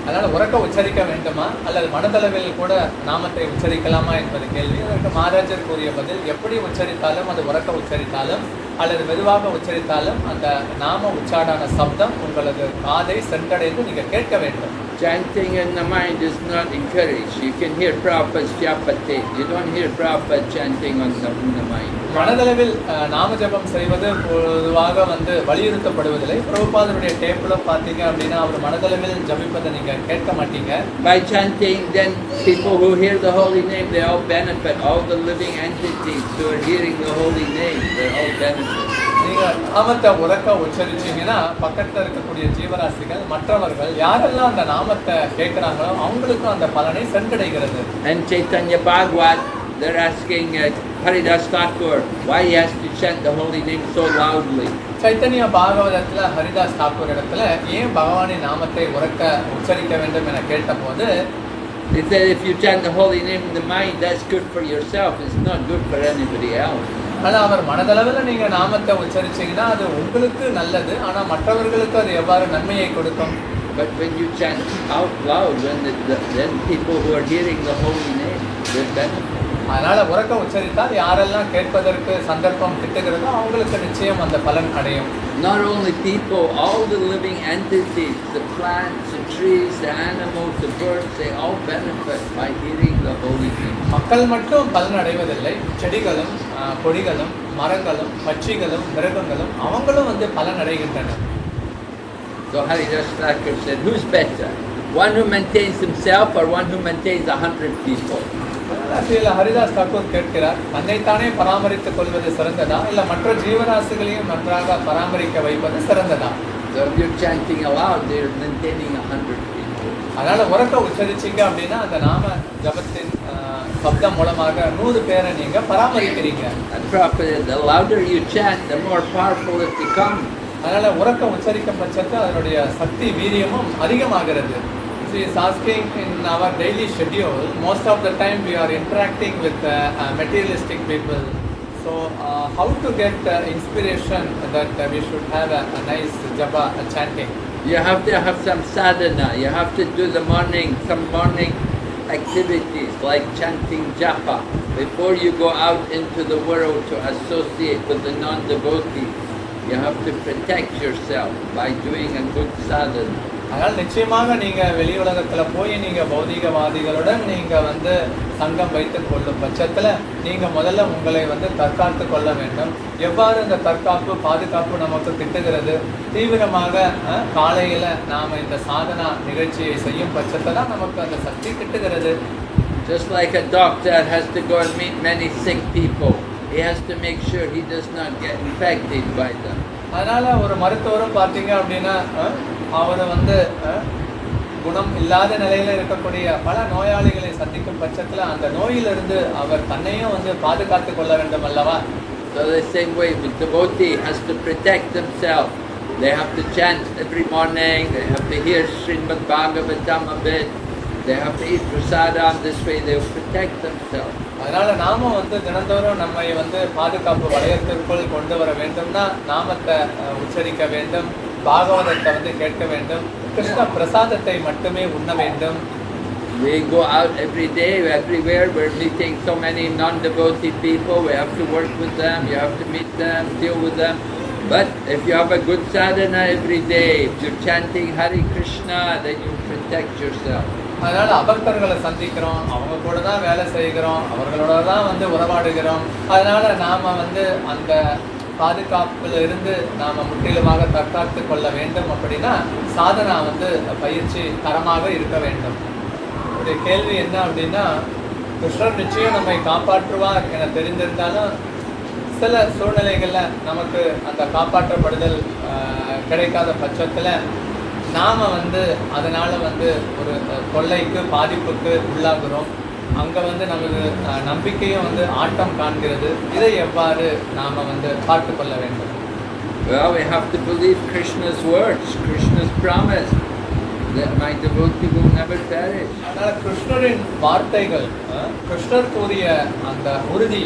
அதனால் உறக்க உச்சரிக்க வேண்டுமா அல்லது மனதளவில் கூட நாமத்தை உச்சரிக்கலாமா என்பது கேள்வி. அதற்கு மகாராஜர் கூறிய பதில், எப்படி உச்சரித்தாலும் அது உறக்க உச்சரித்தாலும் அல்லது மெதுவாக உச்சரித்தாலும் அந்த நாம உச்சாடான சப்தம் உங்களது காதை சென்றடைந்து நீங்கள் கேட்க வேண்டும். Chanting in the mind is not encouraged. You can hear Prabhupada's japate. You don't hear Prabhupada chanting in the mind. மனதளவில் நாம ஜபம் செய்வது பொதுவாக வலியுறுத்தப்படுவதில்லை. பிரபுபாதருடைய டேப்ல பார்த்தீங்க அப்படின்னா அவர் மனதளவில் ஜபிப்பதை நீங்க கேட்க மாட்டீங்க. By chanting, then people who hear the holy name, they all benefit. All the living entities who are hearing the holy name, they all benefit. நீங்க நாமத்தை உறக்க உச்சரிச்சீங்கன்னா பக்கத்துல இருக்கக்கூடிய ஜீவராசிகள் மற்றவர்கள் யாரெல்லாம் அந்த நாமத்தை கேட்கிறாங்களோ அவங்களுக்கும் அந்த பலனை சென்றடைகிறது. And Chaitanya Bhagavat, they're asking Haridas Thakur why he has to chant the holy name so loudly. Chaitanya பாகவதத்துல ஹரிதாஸ் தாக்கூர் இடத்துல ஏன் பகவானின் நாமத்தை உறக்க உச்சரிக்க வேண்டும் என கேட்டபோது, They said if you chant the holy name in the mind, that's good for yourself. It's not good for anybody else. ஆனா அவர் மனதளவில் நீங்க நாமத்தை உச்சரிச்சீங்கன்னா அது உங்களுக்கு நல்லது, ஆனா மற்றவர்களுக்கு அது எவ்வாறு நன்மையை கொடுக்கும். But when you chant out loud, then people who are hearing the holy name will benefit. அதனால உறக்க உச்சரித்தால் யாரெல்லாம் கேட்பதற்கு சந்தர்ப்பம் கிட்டுகிறதோ அவங்களுக்கு நிச்சயம் அந்த பலன் அடையும். Not only people, all the living entities, the plants, the trees, the animals, the birds, they all benefit by hearing the holy name. மக்கள் மட்டும் பலன் அடைவதில்லை, செடிகளும் கொடிகளும் மரங்களும் பட்சிகளும் மிருகங்களும் அவங்களும் பலன் அடைகின்றன. So Haridas Thakur said, who's better? One who maintains himself or one who maintains 100 people? Haridas Thakur கேட்கிறார், தன்னைத்தானே பராமரித்துக் கொள்வது சிறந்ததா இல்ல மற்ற ஜீவராசிகளையும் நன்றாக பராமரிக்க வைப்பது சிறந்ததா? So if you're chanting aloud, they're maintaining 100 people. அதனால உறக்க உச்சரிச்சீங்க அப்படின்னா அந்த நாம ஜபத்தின் சப்தம் மூலமாக 100 பேரை நீங்க பராமரிக்கிறீங்க. And Prabhupada, the louder you chant, the more powerful it becomes. அதனால உறக்க உச்சரிக்கும் பட்சத்தில் அதனுடைய சக்தி வீரியமும் அதிகமாகிறது. He is asking, in our daily schedule, most of the time we are interacting with materialistic people. So how to get inspiration that we should have a nice japa chanting? You have to have some sadhana. You have to do some morning activities like chanting japa before you go out into the world to associate with the non-devotees. You have to protect yourself by doing a good sadhana. அதனால் நிச்சயமாக நீங்க வெளி உலகத்துல போய் நீங்க பௌதிகவாதிகளுடன் நீங்க சங்கம் வைத்துக் கொள்ளும் பட்சத்துல நீங்க முதல்ல உங்களை தற்காத்து கொள்ள வேண்டும். எவ்வாறு இந்த தற்காப்பு பாதுகாப்பு நமக்கு கிட்டுகிறது? தீவிரமாக காலையில நாம இந்த சாதனா நிகழ்ச்சியை செய்யும் பட்சத்துல நமக்கு அந்த சக்தி கிட்டுகிறது. Just like a doctor has to go and meet many sick people, he has to make sure he does not get infected by them. அதனால ஒரு மருத்துவரும் பார்த்தீங்க அப்படின்னா அவர் குணம் இல்லாத நிலையில இருக்கக்கூடிய பல நோயாளிகளை சந்திக்கும் பட்சத்துல அந்த நோயிலிருந்து அவர் தன்னையும் பாதுகாத்துக் கொள்ள வேண்டும் அல்லவா? So the same way the devotee has to protect themselves. They have to chant every morning, they have to hear Srimad Bhagavatam a bit, they have to eat prasadam. This way they will protect themselves. அதனால நாம தினந்தோறும் நம்மை பாதுகாப்பு வளையத்திற்குள் கொண்டு வர வேண்டும்னா நாமத்தை உச்சரிக்க வேண்டும், பாகவதத்தை கேட்க வேண்டும், கிருஷ்ண பிரசாதத்தை மட்டுமே உண்ண வேண்டும். We go out every day, everywhere. We're meeting so many non-devotee people. We have to work with them. You have to meet them, deal with them. But if you have a good sadhana every day, if you're chanting Hare Krishna, then you protect yourself. அதனால அபக்தர்களை சந்திக்கிறோம், அவங்க கூட தான் வேலை செய்கிறோம், அவர்களோட தான் உறவாடுகிறோம். அதனால நாம அந்த பாதுகாப்புல இருந்து நாம முற்றிலுமாக தற்காத்து கொள்ள வேண்டும். அப்படின்னா சாதனா பயிற்சி தரமாக இருக்க வேண்டும். ஒரு கேள்வி என்ன அப்படின்னா, கிருஷ்ணர் நிச்சயம் நம்மை காப்பாற்றுவார் என தெரிந்திருந்தாலும் சில சூழ்நிலைகள்ல நமக்கு அந்த காப்பாற்றப்படுதல் கிடைக்காத பட்சத்துல நாம அதனால ஒரு தொல்லைக்கு பாதிப்புக்கு உள்ளாகிறோம். அங்க வந்து நமது நம்பிக்கையும் வந்து ஆட்டம் காண்கிறது. இதை எவ்வாறு நாம வந்து பார்த்து கொள்ள வேண்டும்? Well, we have to believe Krishna's words, Krishna's promise that my devotee will never perish. அதனால கிருஷ்ணரின் வார்த்தைகள், கிருஷ்ணர் கூறிய அந்த உறுதி,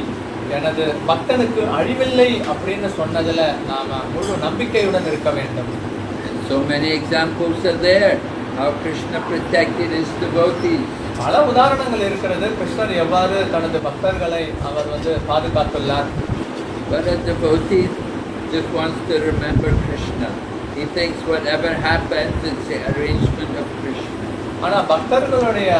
எனது பக்தனுக்கு அழிவில்லை அப்படின்னு சொன்னதுல நாம முழு நம்பிக்கையுடன் இருக்க வேண்டும். And so many examples are there how Krishna protected his devotees. பல உதாரணங்கள் இருக்கிறது, கிருஷ்ணர் எவ்வாறு தனது பக்தர்களை அவர் வந்து பாதுகாத்துள்ளார். But a devotee just wants to remember Krishna. He thinks whatever happens, it's the arrangement of Krishna. ஆனா பக்தர்களுடைய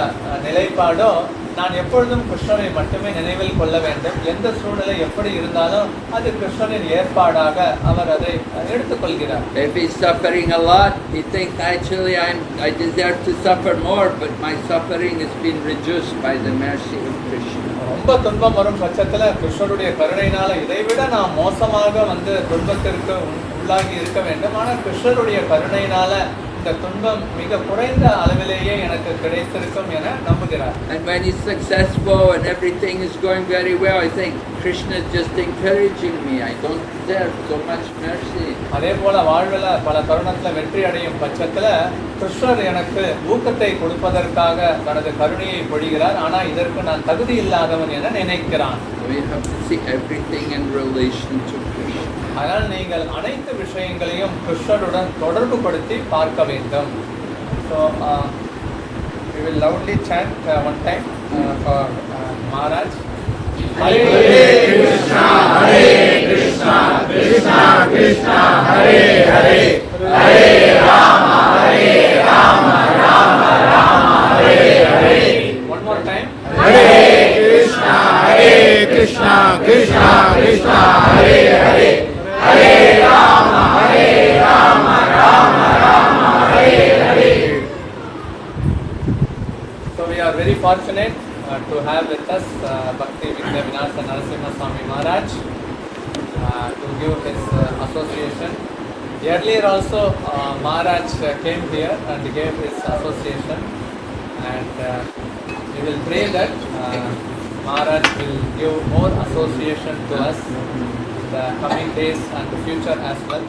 நிலைப்பாடோ, நான் எப்பொழுதும் கிருஷ்ணரை மட்டுமே நினைவில் கொள்ள வேண்டும், எந்த சூழ்நிலை எப்படி இருந்தாலும் அது கிருஷ்ணரின் ஏற்பாடாக அவர் அதை எடுத்துக்கொள்கிறார். If he's suffering a lot, he thinks actually I deserve to suffer more, but my suffering has been reduced by the mercy of Krishna. ரொம்ப துன்பம் வரும் பட்சத்துல கிருஷ்ணருடைய கருணையினால இதைவிட நான் மோசமாக வந்து துன்பத்திற்கு உள்ளாகி இருக்க வேண்டும், ஆனால் கிருஷ்ணருடைய கருணையினால இந்த துன்பம் மிக குறைந்த அளவிலேயே எனக்கு கிடைத்திருக்கும் என நம்புகிறார். And when he's successful and everything is going very well, I think Krishna is just encouraging me. I don't deserve so much mercy. அதே போல வாழ்வில் பல தருணத்துல வெற்றி அடையும் பட்சத்துல கிருஷ்ணர் எனக்கு ஊக்கத்தை கொடுப்பதற்காக தனது கருணையை பொழிகிறார், ஆனா இதற்கு நான் தகுதி இல்லாதவன் என நினைக்கிறான். We have to see everything in relation to Krishna. அதனால் நீங்கள் அனைத்து விஷயங்களையும் கிருஷ்ணருடன் தொடர்பு படுத்தி பார்க்க வேண்டும். So we will loudly chant one time for Maharaj. Hare Krishna, Hare Krishna, Krishna Krishna, Hare Hare, Hare Rama, Hare Rama, Rama Rama, Hare Hare. One more time. Hare Krishna, Hare Krishna, Krishna Krishna, Hare Hare, Hare Rama, Hare Rama, Rama Rama, Hare Hare. So we are very fortunate to have with us Bhakti BVV Narasimha Swami Maharaj to give his association. Earlier also Maharaj came here and gave his association, and we will pray that Maharaj will give more association to us in the coming days and the future as well.